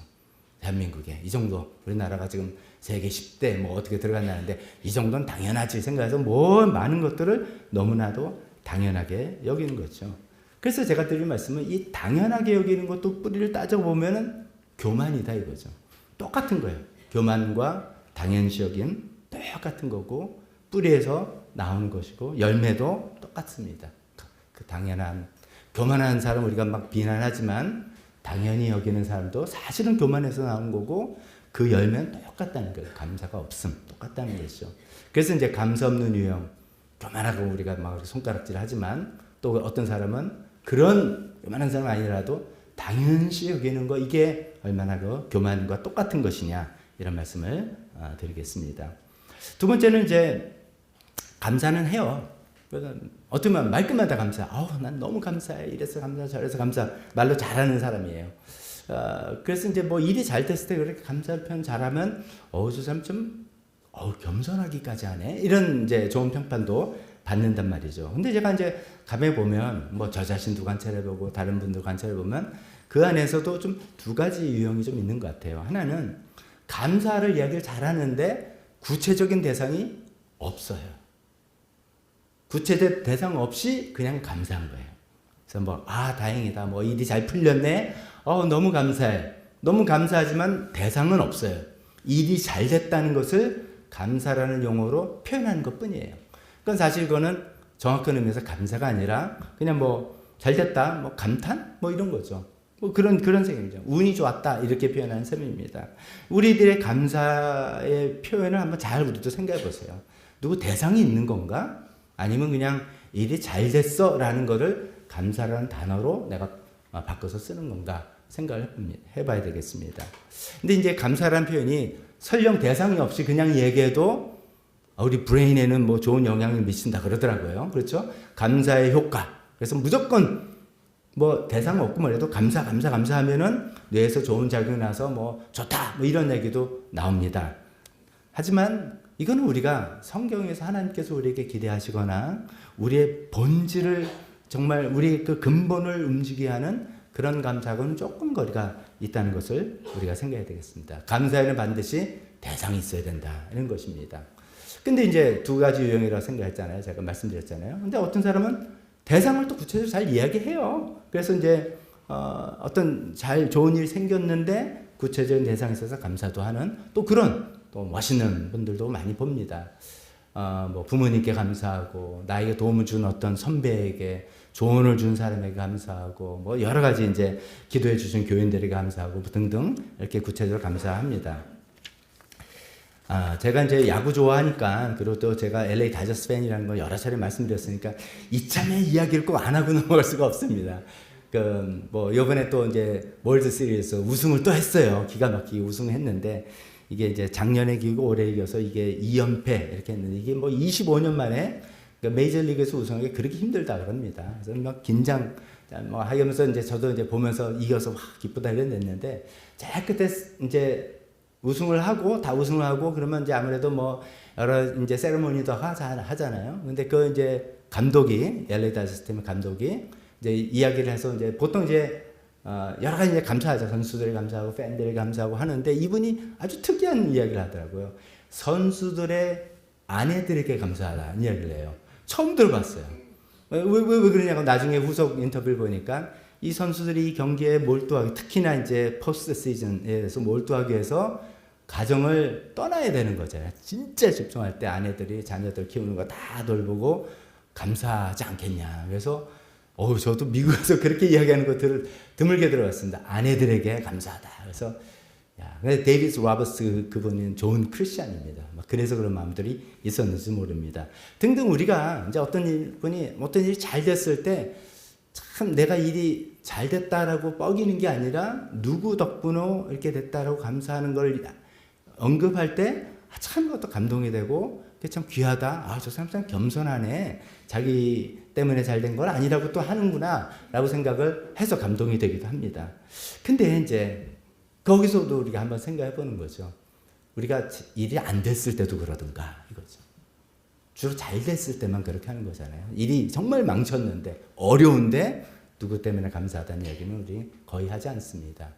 대한민국에 이 정도 우리나라가 지금 세계 10대 뭐 어떻게 들어간다는데 이 정도는 당연하지 생각해서 뭐 많은 것들을 너무나도 당연하게 여기는 거죠. 그래서 제가 드린 말씀은 이 당연하게 여기는 것도 뿌리를 따져보면은 교만이다 이거죠. 똑같은 거예요. 교만과 당연시 여김 똑같은 거고 뿌리에서 나오는 것이고 열매도 똑같습니다. 그 당연한 교만한 사람 우리가 막 비난하지만 당연히 여기는 사람도 사실은 교만해서 나온 거고 그 열매는 똑같다는 거예요. 감사가 없음 똑같다는 것이죠. 그래서 이제 감사 없는 유형 교만하고 우리가 막 손가락질 하지만 또 어떤 사람은 그런 교만한 사람 아니라도 당연시 여기는 거 이게 얼마나 그 교만과 똑같은 것이냐 이런 말씀을 드리겠습니다. 두 번째는 이제 감사는 해요. 어쩌면 말끝마다 감사. 난 너무 감사해. 이래서 감사, 저래서 감사. 말로 잘하는 사람이에요. 그래서 이제 뭐 일이 잘 됐을 때 그렇게 감사할 표현 잘하면, 저 사람 좀, 겸손하기까지 하네. 이런 이제 좋은 평판도 받는단 말이죠. 근데 제가 이제 가만히 보면, 뭐 저 자신도 관찰해보고 다른 분들 관찰해보면 그 안에서도 좀 두 가지 유형이 좀 있는 것 같아요. 하나는 감사를 이야기를 잘하는데 구체적인 대상이 없어요. 구체적 대상 없이 그냥 감사한 거예요. 그래서 다행이다. 일이 잘 풀렸네. 너무 감사해. 너무 감사하지만 대상은 없어요. 일이 잘 됐다는 것을 감사라는 용어로 표현하는 것 뿐이에요. 그건 사실 그거는 정확한 의미에서 감사가 아니라 그냥 잘 됐다. 감탄? 이런 거죠. 그런 생각이죠. 운이 좋았다. 이렇게 표현하는 셈입니다. 우리들의 감사의 표현을 한번 잘 우리도 생각해 보세요. 누구 대상이 있는 건가? 아니면 그냥 일이 잘 됐어 라는 거를 감사라는 단어로 내가 바꿔서 쓰는 건가 생각을 해봐야 되겠습니다. 근데 이제 감사라는 표현이 설령 대상이 없이 그냥 얘기해도 우리 브레인에는 좋은 영향을 미친다 그러더라고요. 그렇죠? 감사의 효과. 그래서 무조건 대상 없고 뭐래도 감사하면은 뇌에서 좋은 작용이 나서 좋다 이런 얘기도 나옵니다. 하지만 이거는 우리가 성경에서 하나님께서 우리에게 기대하시거나 우리의 본질을 정말 우리의 그 근본을 움직이게 하는 그런 감사하고는 조금 거리가 있다는 것을 우리가 생각해야 되겠습니다. 감사에는 반드시 대상이 있어야 된다 이런 것입니다. 근데 이제 두 가지 유형이라고 생각했잖아요. 제가 말씀드렸잖아요. 근데 어떤 사람은 대상을 또 구체적으로 잘 이야기해요. 그래서 이제 어떤 좋은 일이 생겼는데 구체적인 대상에 있어서 감사도 하는 또 그런 또 멋있는 분들도 많이 봅니다. 부모님께 감사하고 나에게 도움을 준 어떤 선배에게 조언을 준 사람에게 감사하고 여러 가지 이제 기도해 주신 교인들에게 감사하고 등등 이렇게 구체적으로 감사합니다. 제가 이제 야구 좋아하니까 그리고 또 제가 LA 다저스 팬이라는 걸 여러 차례 말씀드렸으니까 이참에 이야기를 꼭 안 하고 넘어갈 수가 없습니다. 이번에 또 이제 월드 시리즈 우승을 또 했어요. 기가 막히게 우승했는데 이게 이제 작년에 이기고 올해 이겨서 이게 2연패 이렇게 했는데 이게 25년 만에 그러니까 메이저리그에서 우승하는 게 그렇게 힘들다 그럽니다. 그래서 막 긴장 뭐 하면서 이제 저도 이제 보면서 이겨서 막 기쁘다 이랬는데 제일 끝에 이제 우승을 하고 다 우승을 하고 그러면 이제 아무래도 뭐 여러 이제 세레모니도 하잖아요. 근데 그 이제 감독이 LA 다저스 팀의 감독이 이제 이야기를 해서 이제 보통 이제 여러 가지 이제 감사하죠. 선수들이 감사하고 팬들이 감사하고 하는데 이분이 아주 특이한 이야기를 하더라고요. 선수들의 아내들에게 감사하다는 이야기를 해요. 처음 들어봤어요. 왜 그러냐고 나중에 후속 인터뷰를 보니까 이 선수들이 이 경기에 몰두하기 특히나 이제 포스트 시즌에 대해서 몰두하기 위해서 가정을 떠나야 되는 거잖아요. 진짜 집중할 때 아내들이 자녀들 키우는 거 다 돌보고 감사하지 않겠냐. 그래서 저도 미국에서 그렇게 이야기하는 거 드물게 들어봤습니다. 아내들에게 감사하다. 그래서 근데 데이비스 로버츠 그분은 좋은 크리스찬입니다. 그래서 그런 마음들이 있었는지 모릅니다. 등등 우리가 이제 어떤 일이 잘 됐을 때 참 내가 일이 잘 됐다라고 뻐기는 게 아니라 누구 덕분으로 이렇게 됐다라고 감사하는 걸 언급할 때 참 그것도 감동이 되고 참 귀하다. 저 사람 참 겸손하네. 자기 때문에 잘 된 건 아니라고 또 하는구나 라고 생각을 해서 감동이 되기도 합니다. 근데 이제 거기서도 우리가 한번 생각해 보는 거죠. 우리가 일이 안 됐을 때도 그러던가 이거죠. 주로 잘 됐을 때만 그렇게 하는 거잖아요. 일이 정말 망쳤는데 어려운데 누구 때문에 감사하다는 얘기는 우리 거의 하지 않습니다.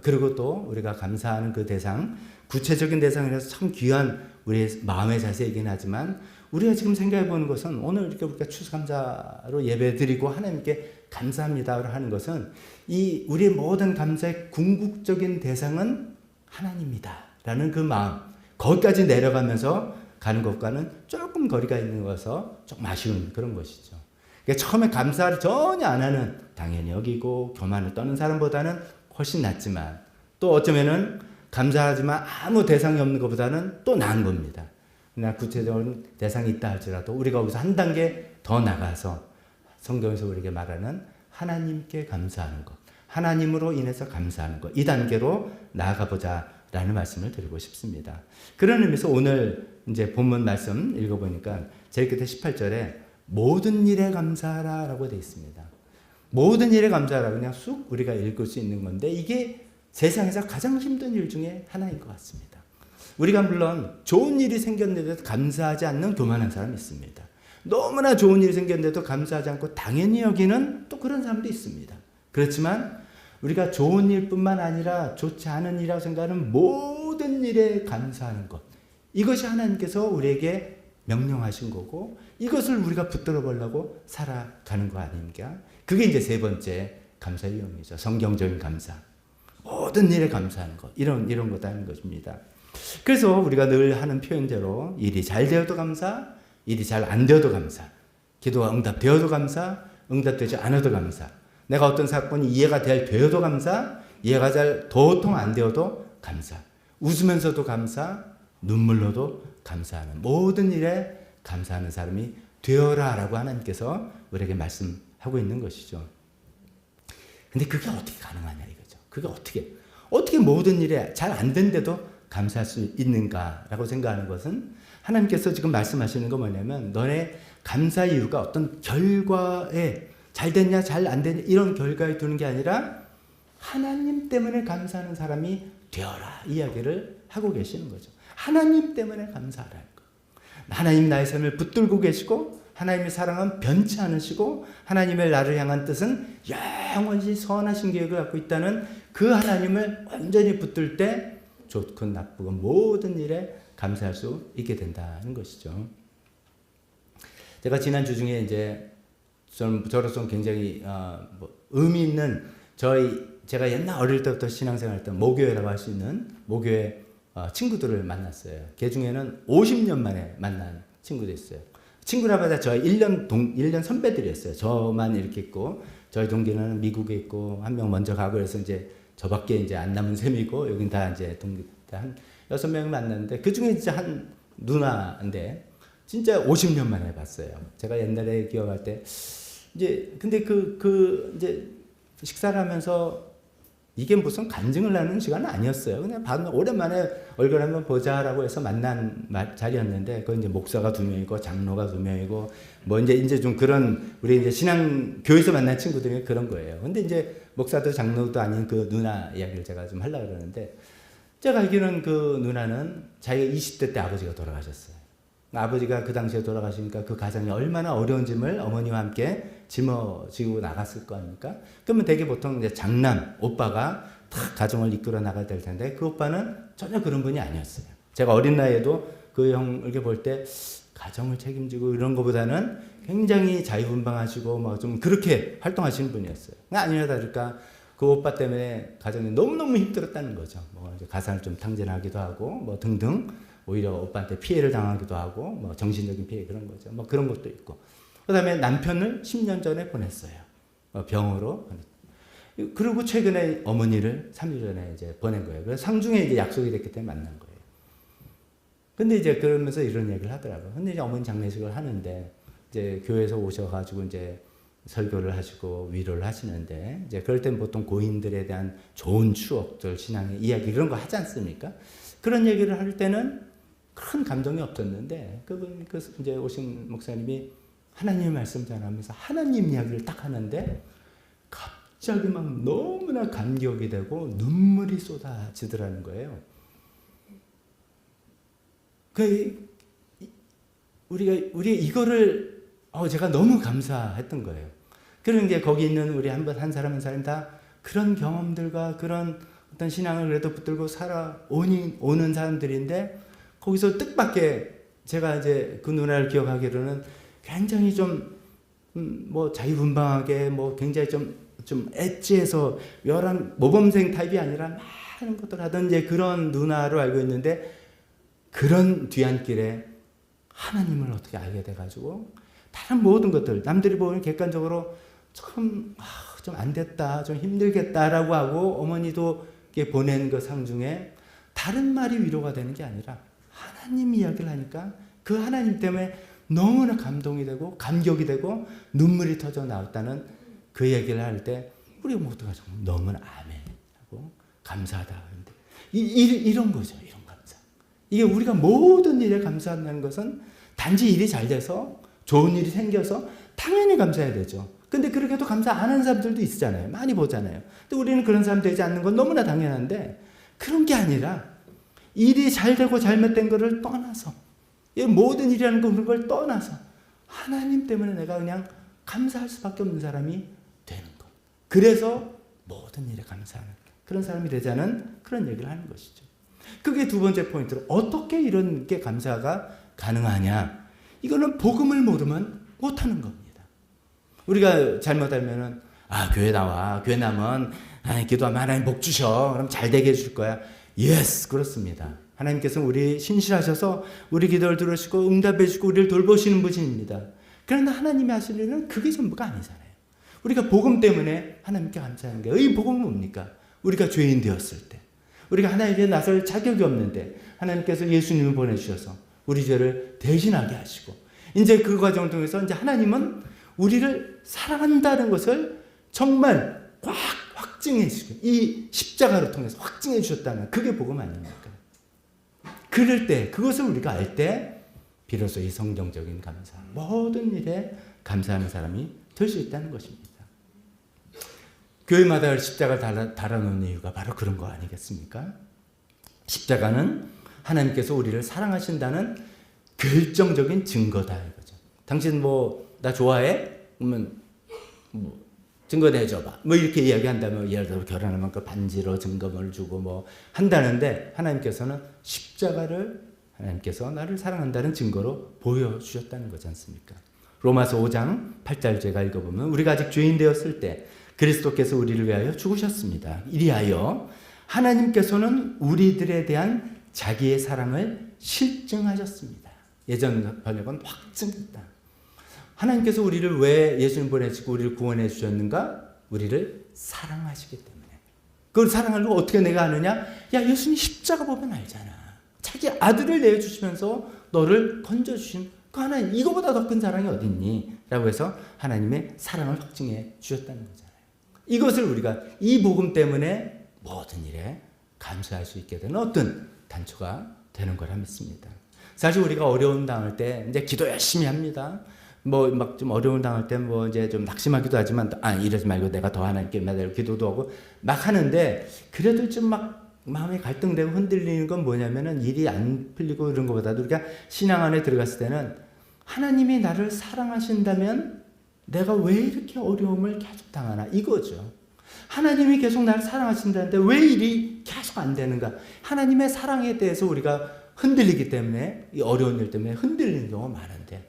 그리고 또 우리가 감사하는 그 대상, 구체적인 대상이라서 참 귀한 우리의 마음의 자세이긴 하지만 우리가 지금 생각해 보는 것은 오늘 이렇게 우리가 추수감사로 예배드리고 하나님께 감사합니다 하는 것은 이 우리의 모든 감사의 궁극적인 대상은 하나님이다 라는 그 마음, 거기까지 내려가면서 가는 것과는 조금 거리가 있는 것서 조금 아쉬운 그런 것이죠. 그러니까 처음에 감사를 전혀 안 하는 당연히 여기고 교만을 떠는 사람보다는 훨씬 낫지만 또 어쩌면은 감사하지만 아무 대상이 없는 것보다는 또 나은 겁니다. 그러나 구체적인 대상이 있다 할지라도 우리가 거기서 한 단계 더 나가서 성경에서 우리에게 말하는 하나님께 감사하는 것, 하나님으로 인해서 감사하는 것, 이 단계로 나아가 보자라는 말씀을 드리고 싶습니다. 그런 의미에서 오늘 이제 본문 말씀 읽어보니까 제일 끝에 18절에 모든 일에 감사하라라고 되어 있습니다. 모든 일에 감사하라 그냥 쑥 우리가 읽을 수 있는 건데 이게 세상에서 가장 힘든 일 중에 하나인 것 같습니다. 우리가 물론 좋은 일이 생겼는데도 감사하지 않는 교만한 사람이 있습니다. 너무나 좋은 일이 생겼는데도 감사하지 않고 당연히 여기는 또 그런 사람도 있습니다. 그렇지만 우리가 좋은 일뿐만 아니라 좋지 않은 일이라고 생각하는 모든 일에 감사하는 것, 이것이 하나님께서 우리에게 명령하신 거고 이것을 우리가 붙들어 보려고 살아가는 거 아닙니까? 그게 이제 세 번째 감사의 유형이죠. 성경적인 감사. 모든 일에 감사하는 것. 이런 것도 하는 것입니다. 그래서 우리가 늘 하는 표현대로 일이 잘 되어도 감사, 일이 잘 안 되어도 감사. 기도가 응답되어도 감사, 응답되지 않아도 감사. 내가 어떤 사건이 이해가 되어도 감사, 이해가 잘 도통 안 되어도 감사. 웃으면서도 감사, 눈물로도 감사하는 모든 일에 감사하는 사람이 되어라라고 하나님께서 우리에게 말씀하고 있는 것이죠. 근데 그게 어떻게 가능하냐 이거죠. 그게 어떻게 모든 일에 잘 안 된데도 감사할 수 있는가라고 생각하는 것은 하나님께서 지금 말씀하시는 거 뭐냐면 너네 감사 이유가 어떤 결과에 잘 됐냐 잘 안 됐냐 이런 결과에 두는 게 아니라 하나님 때문에 감사하는 사람이 되어라 이야기를 하고 계시는 거죠. 하나님 때문에 감사하라는 거. 하나님 나의 삶을 붙들고 계시고 하나님의 사랑은 변치 않으시고 하나님의 나를 향한 뜻은 영원히 선하신 계획을 갖고 있다는 그 하나님을 완전히 붙들 때 좋건 나쁘건 모든 일에 감사할 수 있게 된다는 것이죠. 제가 지난 주 중에 이제 저로서는 굉장히 의미 있는 제가 옛날 어릴 때부터 신앙생활 했던 모교회라고 할 수 있는 모교회 친구들을 만났어요. 그 중에는 50년 만에 만난 친구도 있어요. 친구라마다 저희 1년 선배들이었어요. 저만 이렇게 있고 저희 동기는 미국에 있고 한 명 먼저 가고 그래서 이제 저밖에 이제 안 남은 셈이고 여긴 다 이제 동기 한 6명을 만났는데 그 중에 진짜 한 누나인데 진짜 50년 만에 봤어요. 제가 옛날에 기억할 때 이제 근데 이제 식사를 하면서 이게 무슨 간증을 하는 시간은 아니었어요. 그냥 오랜만에 얼굴 한번 보자라고 해서 만난 자리였는데, 그 이제 목사가 2명이고 장로가 2명이고 뭐 이제 좀 그런 우리 이제 신앙 교회에서 만난 친구들이 그런 거예요. 근데 이제 목사도 장로도 아닌 그 누나 이야기를 제가 좀 하려고 그러는데, 제가 알기로는 그 누나는 자기가 20대 때 아버지가 돌아가셨어요. 아버지가 그 당시에 돌아가시니까 그 가정이 얼마나 어려운 짐을 어머니와 함께 짊어지고 나갔을 거 아닙니까? 그러면 되게 보통 이제 장남, 오빠가 다 가정을 이끌어 나가야 될 텐데, 그 오빠는 전혀 그런 분이 아니었어요. 제가 어린 나이에도 그 형 이렇게 볼 때 가정을 책임지고 이런 것보다는 굉장히 자유분방하시고 뭐 좀 그렇게 활동하시는 분이었어요. 아니나 다를까 그 오빠 때문에 가정이 너무너무 힘들었다는 거죠. 뭐 이제 가산을 좀 탕진하기도 하고 뭐 등등, 오히려 오빠한테 피해를 당하기도 하고 뭐 정신적인 피해 그런 거죠. 뭐 그런 것도 있고. 그다음에 남편을 10년 전에 보냈어요. 병으로. 그리고 최근에 어머니를 3일 전에 이제 보낸 거예요. 그래서 상중에 이제 약속이 됐기 때문에 만난 거예요. 근데 이제 그러면서 이런 얘기를 하더라고요. 근데 이제 어머니 장례식을 하는데 이제 교회에서 오셔가지고 이제 설교를 하시고 위로를 하시는데, 이제 그럴 땐 보통 고인들에 대한 좋은 추억들, 신앙의 이야기 그런 거 하지 않습니까? 그런 얘기를 할 때는 큰 감동이 없었는데, 그분 이제 오신 목사님이 하나님의 말씀 전하면서 하나님 이야기를 딱 하는데 갑자기 막 너무나 감격이 되고 눈물이 쏟아지더라는 거예요. 우리가 이거를 제가 너무 감사했던 거예요. 그런 게 거기 있는 우리 한 사람 한 사람 다 그런 경험들과 그런 어떤 신앙을 그래도 붙들고 오는 사람들인데, 거기서 뜻밖의 제가 이제 그 누나를 기억하기로는 굉장히 좀 뭐 자유분방하게 뭐 굉장히 좀 엣지해서 열한 모범생 타입이 아니라 많은 것들 하던 이제 그런 누나로 알고 있는데, 그런 뒤안길에 하나님을 어떻게 알게 돼가지고 다른 모든 것들 남들이 보면 객관적으로 좀 안 됐다, 좀 힘들겠다라고 하고 어머니도 보낸 그 상중에 다른 말이 위로가 되는 게 아니라 하나님 이야기를 하니까 그 하나님 때문에 너무나 감동이 되고 감격이 되고 눈물이 터져 나왔다는 그 얘기를 할 때 우리 모두가 정말 너무나 아멘하고 감사하다. 이런 거죠. 이런 감사. 이게 우리가 모든 일에 감사한다는 것은 단지 일이 잘 돼서 좋은 일이 생겨서 당연히 감사해야 되죠. 근데 그렇게도 감사 안 하는 사람들도 있잖아요. 많이 보잖아요. 근데 우리는 그런 사람 되지 않는 건 너무나 당연한데, 그런 게 아니라 일이 잘 되고 잘못된 거를 떠나서, 모든 일이라는 거 그런 걸 떠나서 하나님 때문에 내가 그냥 감사할 수밖에 없는 사람이 되는 것. 그래서 모든 일에 감사하는 그런 사람이 되자는 그런 얘기를 하는 것이죠. 그게 두 번째 포인트로, 어떻게 이런 게 감사가 가능하냐? 이거는 복음을 모르면 못하는 겁니다. 우리가 잘못 알면은 교회 나와, 교회 나면 기도하면 하나님 복 주셔, 그럼 잘 되게 해줄 거야. 예스, 그렇습니다. 하나님께서 우리 신실하셔서 우리 기도를 들으시고 응답해 주시고 우리를 돌보시는 분입니다. 그러나 하나님이 하실 일은 그게 전부가 아니잖아요. 우리가 복음 때문에 하나님께 감사하는 게, 이 복음은 뭡니까? 우리가 죄인 되었을 때, 우리가 하나님께 나설 자격이 없는데 하나님께서 예수님을 보내주셔서 우리 죄를 대신하게 하시고, 이제 그 과정을 통해서 이제 하나님은 우리를 사랑한다는 것을 정말 꽉 확증해 주시고, 이 십자가를 통해서 확증해 주셨다는, 그게 복음 아닙니까? 그럴 때, 그것을 우리가 알 때 비로소 이 성경적인 감사, 모든 일에 감사하는 사람이 될 수 있다는 것입니다. 교회마다 십자가를 달아놓은 이유가 바로 그런 거 아니겠습니까? 십자가는 하나님께서 우리를 사랑하신다는 결정적인 증거다 이거죠. 당신 나 좋아해? 그러면 증거 내줘봐. 이렇게 이야기한다면, 예를 들어 결혼하면 그 반지로 증거를 주고 한다는데, 하나님께서는 십자가를 하나님께서 나를 사랑한다는 증거로 보여주셨다는 거지 않습니까? 로마서 5장 8절 제가 읽어보면, 우리가 아직 죄인 되었을 때 그리스도께서 우리를 위하여 죽으셨습니다. 이리하여 하나님께서는 우리들에 대한 자기의 사랑을 실증하셨습니다. 예전 번역은 확증했다. 하나님께서 우리를 왜 예수님 보내시고 우리를 구원해 주셨는가? 우리를 사랑하시기 때문에. 그걸 사랑하려고 어떻게 내가 아느냐? 예수님 십자가 보면 알잖아. 자기 아들을 내어주시면서 너를 건져주신 그 하나님, 이거보다 더 큰 사랑이 어딨니? 라고 해서 하나님의 사랑을 확증해 주셨다는 거잖아요. 이것을 우리가 이 복음 때문에 모든 일에 감사할 수 있게 되는 어떤 단초가 되는 거라 믿습니다. 사실 우리가 어려움 당할 때 이제 기도 열심히 합니다. 뭐 막 좀 어려움 당할 때 뭐 이제 좀 낙심하기도 하지만 이러지 말고 내가 더 하나님께 매달 기도도 하고 막 하는데 그래도 좀 막 마음이 갈등되고 흔들리는 건 뭐냐면은 일이 안 풀리고 이런 것보다도 우리가 신앙 안에 들어갔을 때는 하나님이 나를 사랑하신다면 내가 왜 이렇게 어려움을 계속 당하나 이거죠. 하나님이 계속 나를 사랑하신다는데 왜 일이 계속 안 되는가? 하나님의 사랑에 대해서 우리가 흔들리기 때문에 이 어려운 일 때문에 흔들리는 경우가 많은데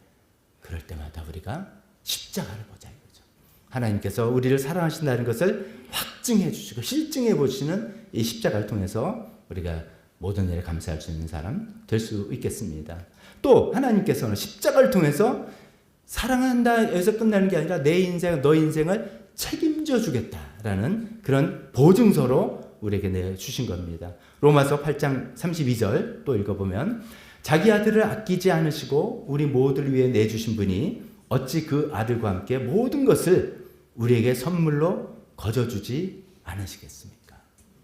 그럴 때마다 우리가 십자가를 보자 이거죠. 하나님께서 우리를 사랑하신다는 것을 확증해 주시고 실증해 보시는 이 십자가를 통해서 우리가 모든 일에 감사할 수 있는 사람 될 수 있겠습니다. 또 하나님께서는 십자가를 통해서 사랑한다 여기서 끝나는 게 아니라 내 인생, 너 인생을 책임져 주겠다라는 그런 보증서로 우리에게 내주신 겁니다. 로마서 8장 32절 또 읽어보면 자기 아들을 아끼지 않으시고 우리 모두를 위해 내주신 분이 어찌 그 아들과 함께 모든 것을 우리에게 선물로 거저주지 않으시겠습니까?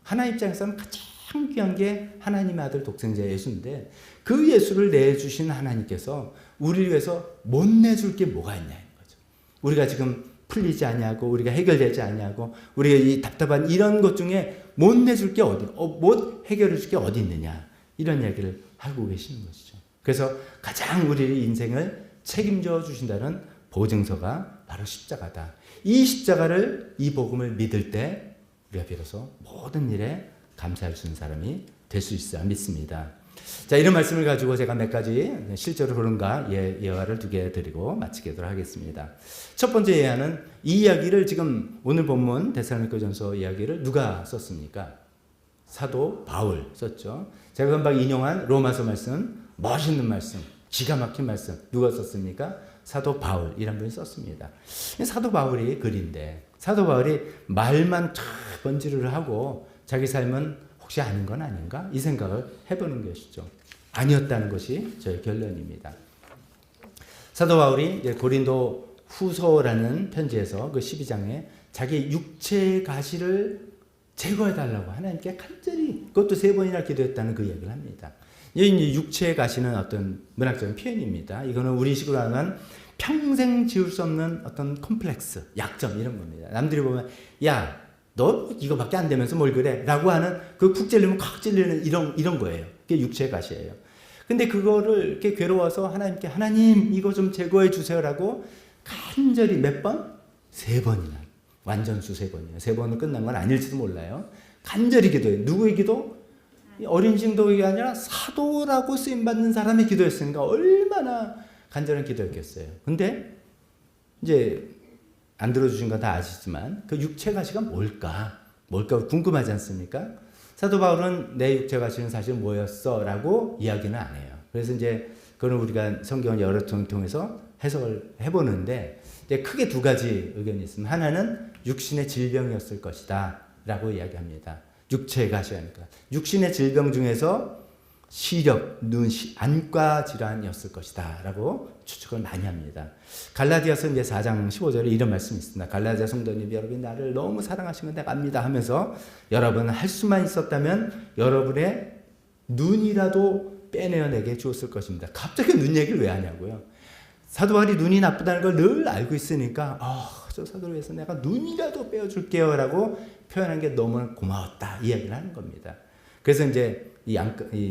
하나님 입장에서는 가장 귀한 게 하나님의 아들 독생자 예수인데 그 예수를 내주신 하나님께서 우리를 위해서 못 내줄 게 뭐가 있냐는 거죠. 우리가 지금 풀리지 아니하고 우리가 해결되지 아니하고 우리가 이 답답한 이런 것 중에 못 내줄 게 어디, 못 해결해 줄 게 어디 있느냐 이런 이야기를 하고 계시는 것이죠. 그래서 가장 우리의 인생을 책임져 주신다는 보증서가 바로 십자가다. 이 십자가를 이 복음을 믿을 때 우리가 비로소 모든 일에 감사할 수 있는 사람이 될 수 있어야 믿습니다. 자, 이런 말씀을 가지고 제가 몇 가지 실제로 그런가 예화를 2개 드리고 마치도록 하겠습니다. 첫 번째 예화는 이 이야기를 지금 오늘 본문 데살로니가전서 이야기를 누가 썼습니까? 사도 바울 썼죠. 제가 금방 인용한 로마서 말씀, 멋있는 말씀, 기가 막힌 말씀 누가 썼습니까? 사도 바울이라는 분이 썼습니다. 사도 바울이 글인데 사도 바울이 말만 쫙 번지르르 하고 자기 삶은 혹시 아닌 건 아닌가? 이 생각을 해보는 것이죠. 아니었다는 것이 저의 결론입니다. 사도 바울이 고린도 후서라는 편지에서 그 12장에 자기 육체의 가시를 제거해달라고 하나님께 간절히 그것도 3번이나 기도했다는 그 이야기를 합니다. 이 육체의 가시는 어떤 문학적인 표현입니다. 이거는 우리식으로 하면 평생 지울 수 없는 어떤 컴플렉스, 약점 이런 겁니다. 남들이 보면 야, 너 이거밖에 안 되면서 뭘 그래? 라고 하는 그 푹 찔리면 콱 찔리는 이런 거예요. 그게 육체의 가시예요. 근데 그거를 이렇게 괴로워서 하나님께 하나님 이거 좀 제거해 주세요라고 간절히 몇 번? 3번이나. 완전수 3번이에요. 3번은 끝난 건 아닐지도 몰라요. 간절히 기도해요. 누구의 기도? 어린 징도가 아니라 사도라고 쓰임받는 사람의 기도였으니까 얼마나 간절한 기도였겠어요. 근데 이제 안 들어주신 건 다 아시지만 그 육체 가시가 뭘까 궁금하지 않습니까? 사도 바울은 내 육체 가시는 사실 뭐였어? 라고 이야기는 안 해요. 그래서 이제 그건 우리가 성경을 여러 통해서 해석을 해보는데 이제 크게 2가지 의견이 있습니다. 하나는 육신의 질병이었을 것이다 라고 이야기합니다. 육체의 가시하니까 육신의 질병 중에서 시력, 눈, 안과 질환이었을 것이다 라고 추측을 많이 합니다. 갈라디아서 이제 4장 15절에 이런 말씀이 있습니다. 갈라디아 성도님 여러분이 나를 너무 사랑하신 건 내가 압니다 하면서 여러분 할 수만 있었다면 여러분의 눈이라도 빼내어 내게 주었을 것입니다. 갑자기 눈 얘기를 왜 하냐고요. 사도 바울이 눈이 나쁘다는 걸 늘 알고 있으니까 저 사도를 위해서 내가 눈이라도 빼어줄게요 라고 표현한 게 너무 고마웠다 이 이야기를 하는 겁니다. 그래서 이제 이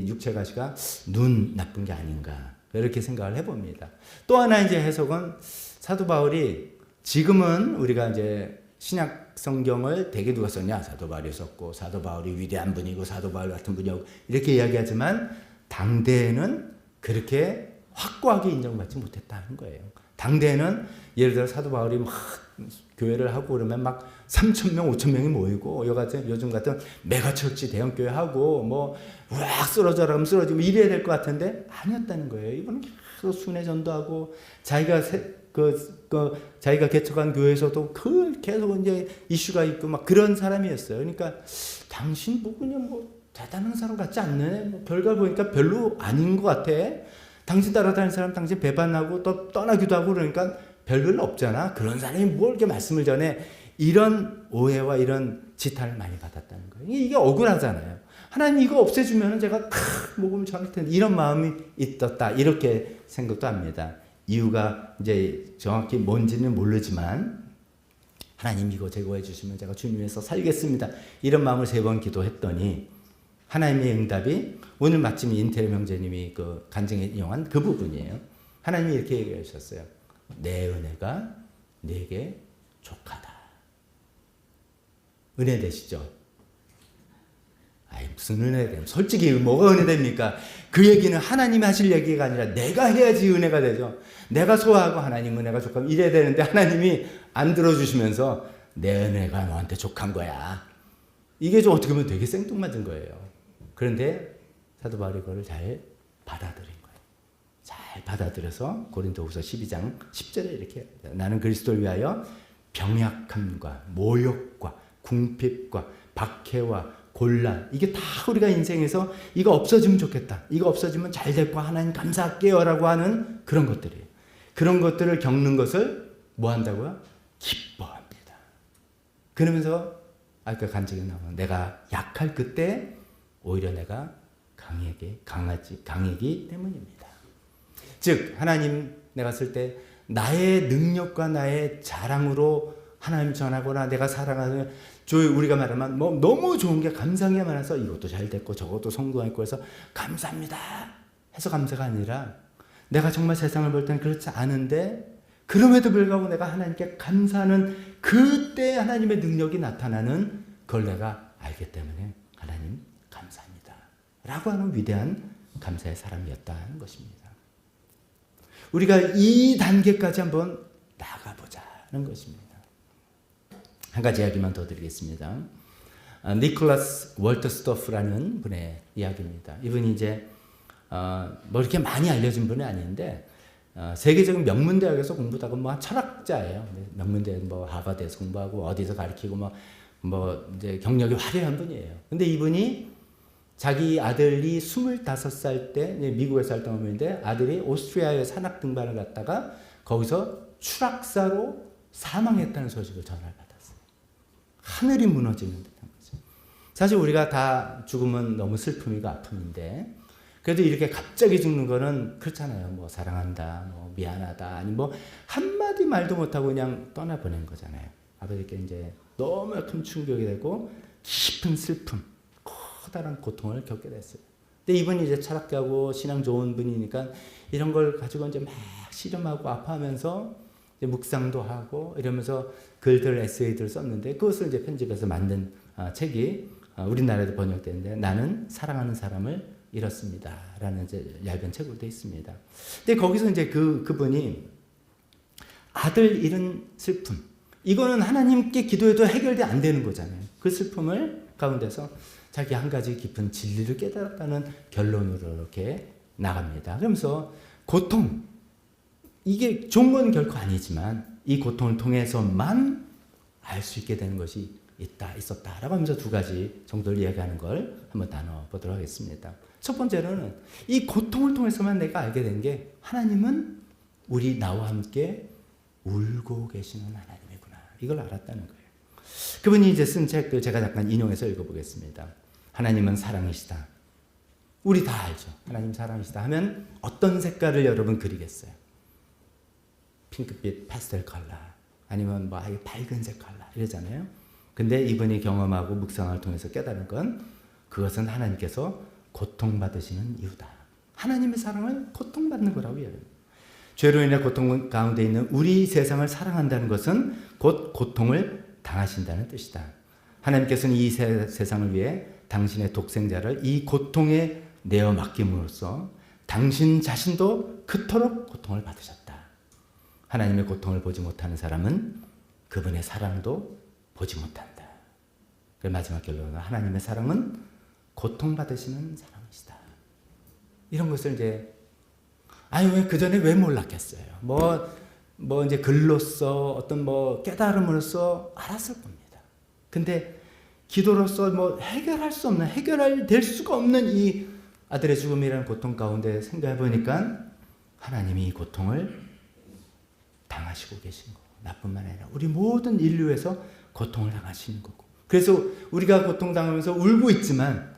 육체 가시가 눈 나쁜 게 아닌가 이렇게 생각을 해봅니다. 또 하나 이제 해석은 사도 바울이 지금은 우리가 이제 신약 성경을 대개 누가 썼냐? 사도 바울이 썼고 사도 바울이 위대한 분이고 사도 바울 같은 분이고 이렇게 이야기하지만 당대에는 그렇게 확고하게 인정받지 못했다는 거예요. 당대에는 예를 들어 사도 바울이 막 교회를 하고 그러면 막 3,000명, 5,000명이 모이고 요즘 같은 메가처치 대형교회 하고 뭐 우악 쓰러져라 하면 쓰러지고 이래야 될 것 같은데 아니었다는 거예요. 이분은 계속 순회 전도하고 자기가 자기가 개척한 교회에서도 계속 이제 이슈가 있고 막 그런 사람이었어요. 그러니까 당신 뭐 그냥 뭐 대단한 사람 같지 않네. 뭐 결과 보니까 별로 아닌 것 같아. 당신 따라다니는 사람 당신 배반하고 또 떠나기도 하고 그러니까 별별 없잖아. 그런 사람이 뭘 이렇게 말씀을 전해. 이런 오해와 이런 지탄을 많이 받았다는 거예요. 이게 억울하잖아요. 하나님 이거 없애주면 제가 먹으면 좋을 텐데 이런 마음이 있었다 이렇게 생각도 합니다. 이유가 이제 정확히 뭔지는 모르지만 하나님 이거 제거해 주시면 제가 주님 위해서 살겠습니다. 이런 마음을 3번 기도했더니 하나님의 응답이 오늘 마침 인텔 형제님이 그 간증에 인용한 그 부분이에요. 하나님이 이렇게 얘기해 주셨어요. 내 은혜가 네게 족하다. 은혜 되시죠? 아이 무슨 은혜 됩니까? 솔직히 뭐가 은혜 됩니까? 그 얘기는 하나님이 하실 얘기가 아니라 내가 해야지 은혜가 되죠. 내가 소화하고 하나님 은혜가 족하면 이래야 되는데 하나님이 안 들어주시면서 내 은혜가 너한테 족한 거야. 이게 좀 어떻게 보면 되게 생뚱맞은 거예요. 그런데 사도 바울이 그걸 잘 받아들인 거예요. 잘 받아들여서 고린도후서 12장 10절에 이렇게 합니다. 나는 그리스도를 위하여 병약함과 모욕과 궁핍과 박해와 곤란 이게 다 우리가 인생에서 이거 없어지면 좋겠다. 이거 없어지면 잘 될 거야. 하나님 감사할게요 라고 하는 그런 것들이에요. 그런 것들을 겪는 것을 뭐 한다고요? 기뻐합니다. 그러면서 아까 간증에 나오는 내가 약할 그때 오히려 내가 강하기 때문입니다. 즉 하나님 내가 쓸 때 나의 능력과 나의 자랑으로 하나님 전하거나 내가 사랑하는 우리가 말하면 뭐 너무 좋은 게 감상이 많아서 이것도 잘 됐고 저것도 성공했고 해서 감사합니다 해서 감사가 아니라 내가 정말 세상을 볼 때는 그렇지 않은데 그럼에도 불구하고 내가 하나님께 감사하는 그때 하나님의 능력이 나타나는 그걸 내가 알기 때문에 하나님 감사합니다 라고 하는 위대한 감사의 사람이었다는 것입니다. 우리가 이 단계까지 한번 나가보자는 것입니다. 한 가지 이야기만 더 드리겠습니다. 니콜라스 월터스토프라는 분의 이야기입니다. 이분이 이제 뭐 이렇게 많이 알려진 분은 아닌데 세계적인 명문대학에서 공부하고 뭐 철학자예요. 명문대 뭐 하버드에서 공부하고 어디서 가르치고 뭐 이제 경력이 화려한 분이에요. 근데 이분이 자기 아들이 25살 때 미국에 살던 분인데 아들이 오스트리아에 산악 등반을 갔다가 거기서 추락사로 사망했다는 소식을 전화를 받았어요. 하늘이 무너지는 듯한 거죠. 사실 우리가 다 죽으면 너무 슬픔이고 아픔인데 그래도 이렇게 갑자기 죽는 거는 그렇잖아요. 뭐 사랑한다, 뭐 미안하다, 아니 뭐 한마디 말도 못하고 그냥 떠나보낸 거잖아요. 아버지께 이제 너무 큰 충격이 되고 깊은 슬픔, 커다란 고통을 겪게 됐어요. 근데 이분이 이제 철학자고 신앙 좋은 분이니까 이런 걸 가지고 이제 막 씨름하고 아파하면서 이제 묵상도 하고 이러면서 글들, 에세이들을 썼는데 그것을 이제 편집해서 만든 책이 우리나라에도 번역되는데 나는 사랑하는 사람을 잃었습니다. 라는 이제 얇은 책으로 되어 있습니다. 근데 거기서 이제 그분이 아들 잃은 슬픔. 이거는 하나님께 기도해도 해결이 안 되는 거잖아요. 그 슬픔을 가운데서 자기 한 가지 깊은 진리를 깨달았다는 결론으로 이렇게 나갑니다. 그러면서 고통. 이게 좋은 건 결코 아니지만 이 고통을 통해서만 알 수 있게 되는 것이 있었다라고 하면서 2가지 정도를 이야기하는 걸 한번 나눠보도록 하겠습니다. 첫 번째로는 이 고통을 통해서만 내가 알게 된 게 하나님은 나와 함께 울고 계시는 하나님이구나. 이걸 알았다는 거예요. 그분이 이제 쓴 책을 제가 잠깐 인용해서 읽어보겠습니다. 하나님은 사랑이시다. 우리 다 알죠. 하나님 사랑이시다 하면 어떤 색깔을 여러분 그리겠어요? 핑크빛 파스텔 컬러 아니면 뭐 아예 밝은색 컬러 이러잖아요. 근데 이분이 경험하고 묵상을 통해서 깨달은 건 그것은 하나님께서 고통받으시는 이유다. 하나님의 사랑은 고통받는 거라고 이야기합니다. 죄로 인해 고통 가운데 있는 우리 세상을 사랑한다는 것은 곧 고통을 당하신다는 뜻이다. 하나님께서는 이 세상을 위해 당신의 독생자를 이 고통에 내어 맡김으로써 당신 자신도 그토록 고통을 받으셨다. 하나님의 고통을 보지 못하는 사람은 그분의 사랑도 보지 못한다. 그 마지막 결론은 하나님의 사랑은 고통받으시는 사랑이시다. 이런 것을 이제 왜 그 전에 왜 몰랐겠어요? 뭐 이제 글로써 어떤 뭐 깨달음으로써 알았을 겁니다. 근데 기도로서 뭐 해결될 수가 없는 이 아들의 죽음이라는 고통 가운데 생각해 보니까 하나님이 이 고통을 당하시고 계신 거. 나뿐만 아니라 우리 모든 인류에서 고통을 당하시는 거고. 그래서 우리가 고통당하면서 울고 있지만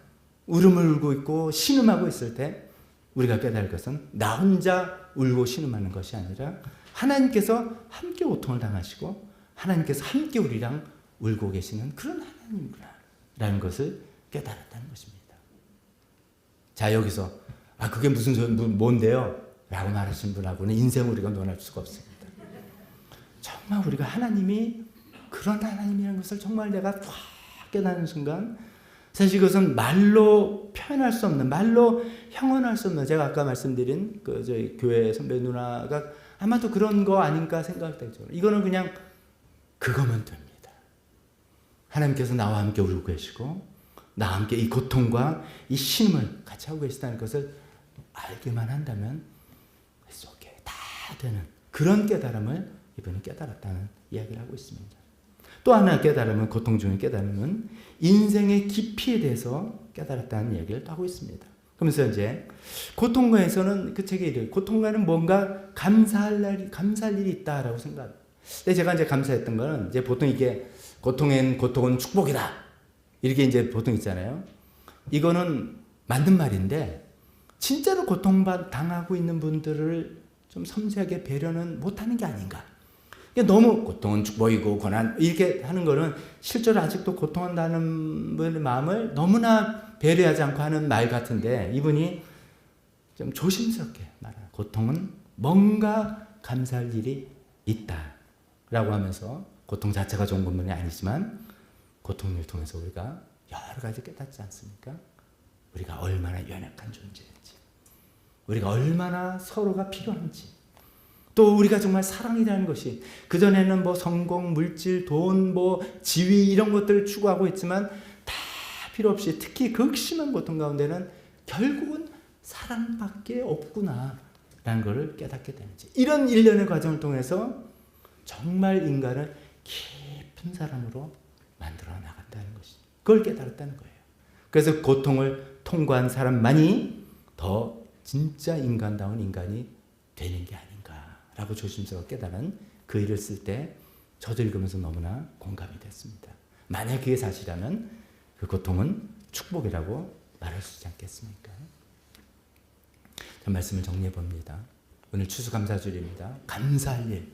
울음을 울고 있고 신음하고 있을 때 우리가 깨달을 것은 나 혼자 울고 신음하는 것이 아니라 하나님께서 함께 고통을 당하시고 하나님께서 함께 우리랑 울고 계시는 그런 하나님이구나 라는 것을 깨달았다는 것입니다. 자, 여기서 그게 뭔데요? 라고 말하신 분하고는 인생을 우리가 논할 수가 없습니다. 정말 우리가 하나님이 그런 하나님이라는 것을 정말 내가 확 깨닫는 순간 사실 이것은 말로 표현할 수 없는, 말로 형언할 수 없는, 제가 아까 말씀드린 저희 교회 선배 누나가 아마도 그런 거 아닌가 생각되죠. 이거는 그냥 그거면 됩니다. 하나님께서 나와 함께 울고 계시고 나와 함께 이 고통과 이 신음을 같이 하고 계시다는 것을 알기만 한다면 속에 다 되는 그런 깨달음을 이분이 깨달았다는 이야기를 하고 있습니다. 또 하나 깨달음은, 고통 중의 깨달음은 인생의 깊이에 대해서 깨달았다는 얘기를 또 하고 있습니다. 그러면서 이제 고통가에서는 그 책에 이르 고통가는 뭔가 감사할 일이 있다라고 생각합니다. 근데 제가 이제 감사했던 거는 이제 보통 이게 고통은 축복이다 이렇게 이제 보통 있잖아요. 이거는 맞는 말인데 진짜로 고통당하고 있는 분들을 좀 섬세하게 배려는 못하는 게 아닌가. 너무 고통은 축복이고 고난 이렇게 하는 거는 실제로 아직도 고통한다는 분의 마음을 너무나 배려하지 않고 하는 말 같은데 이분이 좀 조심스럽게 말해요. 고통은 뭔가 감사할 일이 있다라고 하면서 고통 자체가 좋은 것만이 아니지만 고통을 통해서 우리가 여러 가지 깨닫지 않습니까? 우리가 얼마나 연약한 존재인지, 우리가 얼마나 서로가 필요한지, 또 우리가 정말 사랑이라는 것이 그전에는 뭐 성공, 물질, 돈, 뭐 지위 이런 것들을 추구하고 있지만 다 필요 없이 특히 극심한 고통 가운데는 결국은 사랑밖에 없구나 라는 것을 깨닫게 되는지, 이런 일련의 과정을 통해서 정말 인간을 깊은 사람으로 만들어 나간다는 것이, 그걸 깨달았다는 거예요. 그래서 고통을 통과한 사람만이 더 진짜 인간다운 인간이 되는 게 아닌가라고 조심스럽게 깨달은 그 일을 쓸 때 저도 읽으면서 너무나 공감이 됐습니다. 만약 그게 사실이라면 그 고통은 축복이라고 말할 수 있지 않겠습니까? 자, 말씀을 정리해 봅니다. 오늘 추수감사주일입니다. 감사할 일.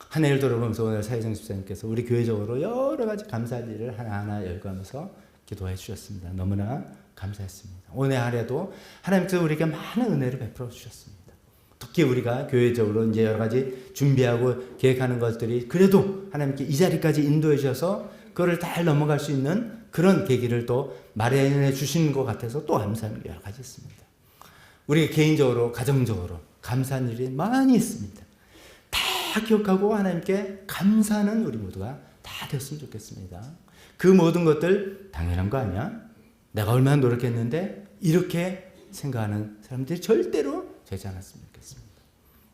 한 해를 돌아보면서 오늘 사회정 집사님께서 우리 교회적으로 여러 가지 감사할 일을 하나하나 열거하면서 기도해 주셨습니다. 너무나 감사했습니다. 오늘 하루에도 하나님께서 우리에게 많은 은혜를 베풀어 주셨습니다. 특히 우리가 교회적으로 이제 여러 가지 준비하고 계획하는 것들이 그래도 하나님께 이 자리까지 인도해 주셔서 그거를 잘 넘어갈 수 있는 그런 계기를 또 마련해 주시는 것 같아서 또 감사하는 게 여러 가지 있습니다. 우리 개인적으로, 가정적으로 감사한 일이 많이 있습니다. 다 기억하고 하나님께 감사하는 우리 모두가 다 됐으면 좋겠습니다. 그 모든 것들 당연한 거 아니야? 내가 얼마나 노력했는데 이렇게 생각하는 사람들이 절대로 되지 않았으면 좋겠습니다.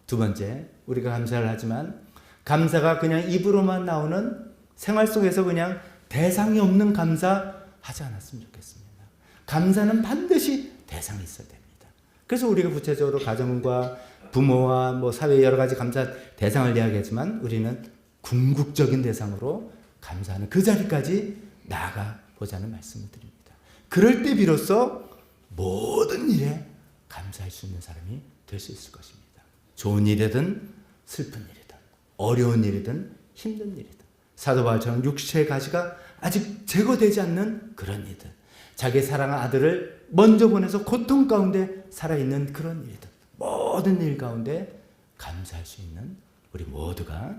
두 번째, 우리가 감사를 하지만 감사가 그냥 입으로만 나오는 생활 속에서 그냥 대상이 없는 감사 하지 않았으면 좋겠습니다. 감사는 반드시 대상이 있어야 됩니다. 그래서 우리가 구체적으로 가정과 부모와 뭐 사회 여러 가지 감사 대상을 이야기하지만 우리는 궁극적인 대상으로 감사하는 그 자리까지 나아가 보자는 말씀을 드립니다. 그럴 때 비로소 모든 일에 감사할 수 있는 사람이 될 수 있을 것입니다. 좋은 일이든 슬픈 일이든 어려운 일이든 힘든 일이든 사도 바울처럼 육체의 가시가 아직 제거되지 않는 그런 일이든 자기 사랑하는 아들을 먼저 보내서 고통 가운데 살아있는 그런 일이든 모든 일 가운데 감사할 수 있는 우리 모두가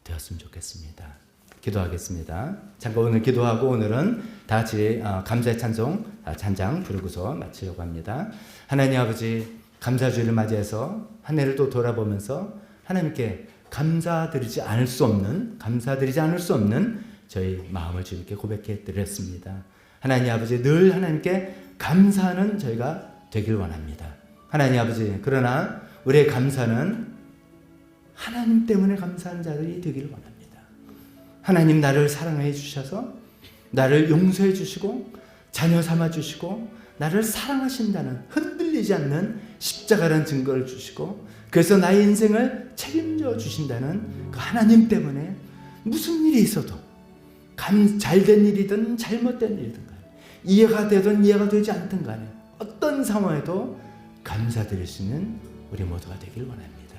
되었으면 좋겠습니다. 기도하겠습니다. 잠깐 오늘 기도하고 오늘은 다 같이 감사의 찬장 부르고서 마치려고 합니다. 하나님 아버지, 감사주일을 맞이해서 한 해를 또 돌아보면서 하나님께 감사드리지 않을 수 없는 저희 마음을 주님께 고백해 드렸습니다. 하나님 아버지, 늘 하나님께 감사하는 저희가 되길 원합니다. 하나님 아버지, 그러나 우리의 감사는 하나님 때문에 감사하는 자들이 되기를 원합니다. 하나님, 나를 사랑해 주셔서 나를 용서해 주시고 자녀 삼아 주시고 나를 사랑하신다는 흔들리지 않는 십자가라는 증거를 주시고 그래서 나의 인생을 책임져 주신다는 그 하나님 때문에 무슨 일이 있어도 잘된 일이든 잘못된 일이든 간에, 이해가 되든 이해가 되지 않든 간에 어떤 상황에도 감사드릴 수 있는 우리 모두가 되길 원합니다.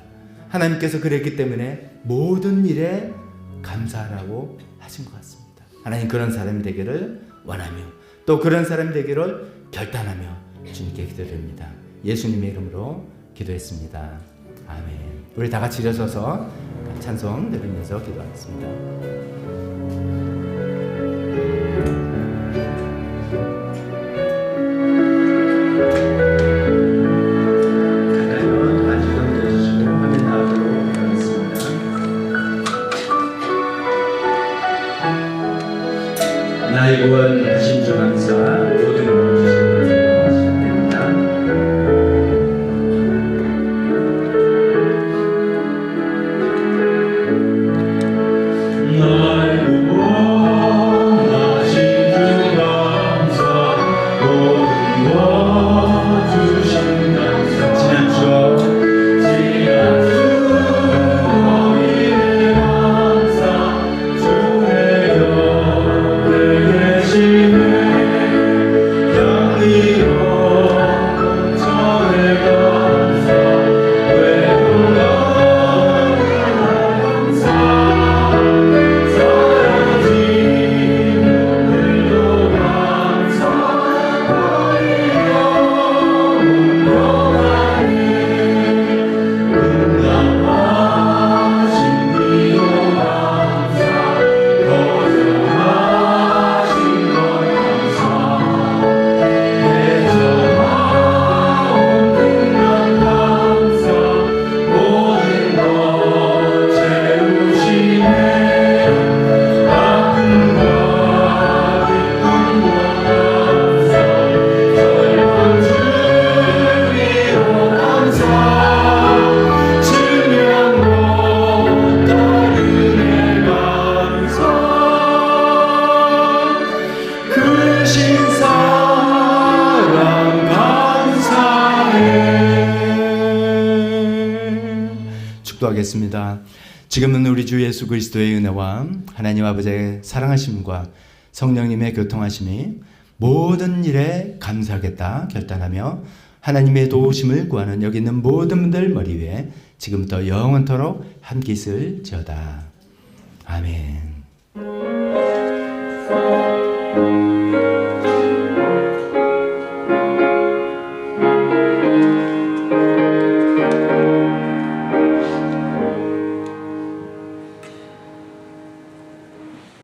하나님께서 그랬기 때문에 모든 일에 감사하라고 하신 것 같습니다. 하나님 그런 사람이 되기를 원하며 또 그런 사람이 되기를 결단하며 주님께 기도드립니다. 예수님의 이름으로 기도했습니다. 아멘. 우리 다 같이 일어서서 찬송 드리면서 기도하겠습니다. 나의 구원 하신 주 감사 모든 것 주시옵소서. 시작됩니다. 나의 구원 하신 주 감사 모든 것 주신 감사 지난 추억 기도하겠습니다. 지금은 우리 주 예수 그리스도의 은혜와 하나님 아버지의 사랑하심과 성령님의 교통하심이 모든 일에 감사하겠다 결단하며 하나님의 도우심을 구하는 여기 있는 모든 분들 머리 위에 지금부터 영원토록 함께 있을지어다. 아멘.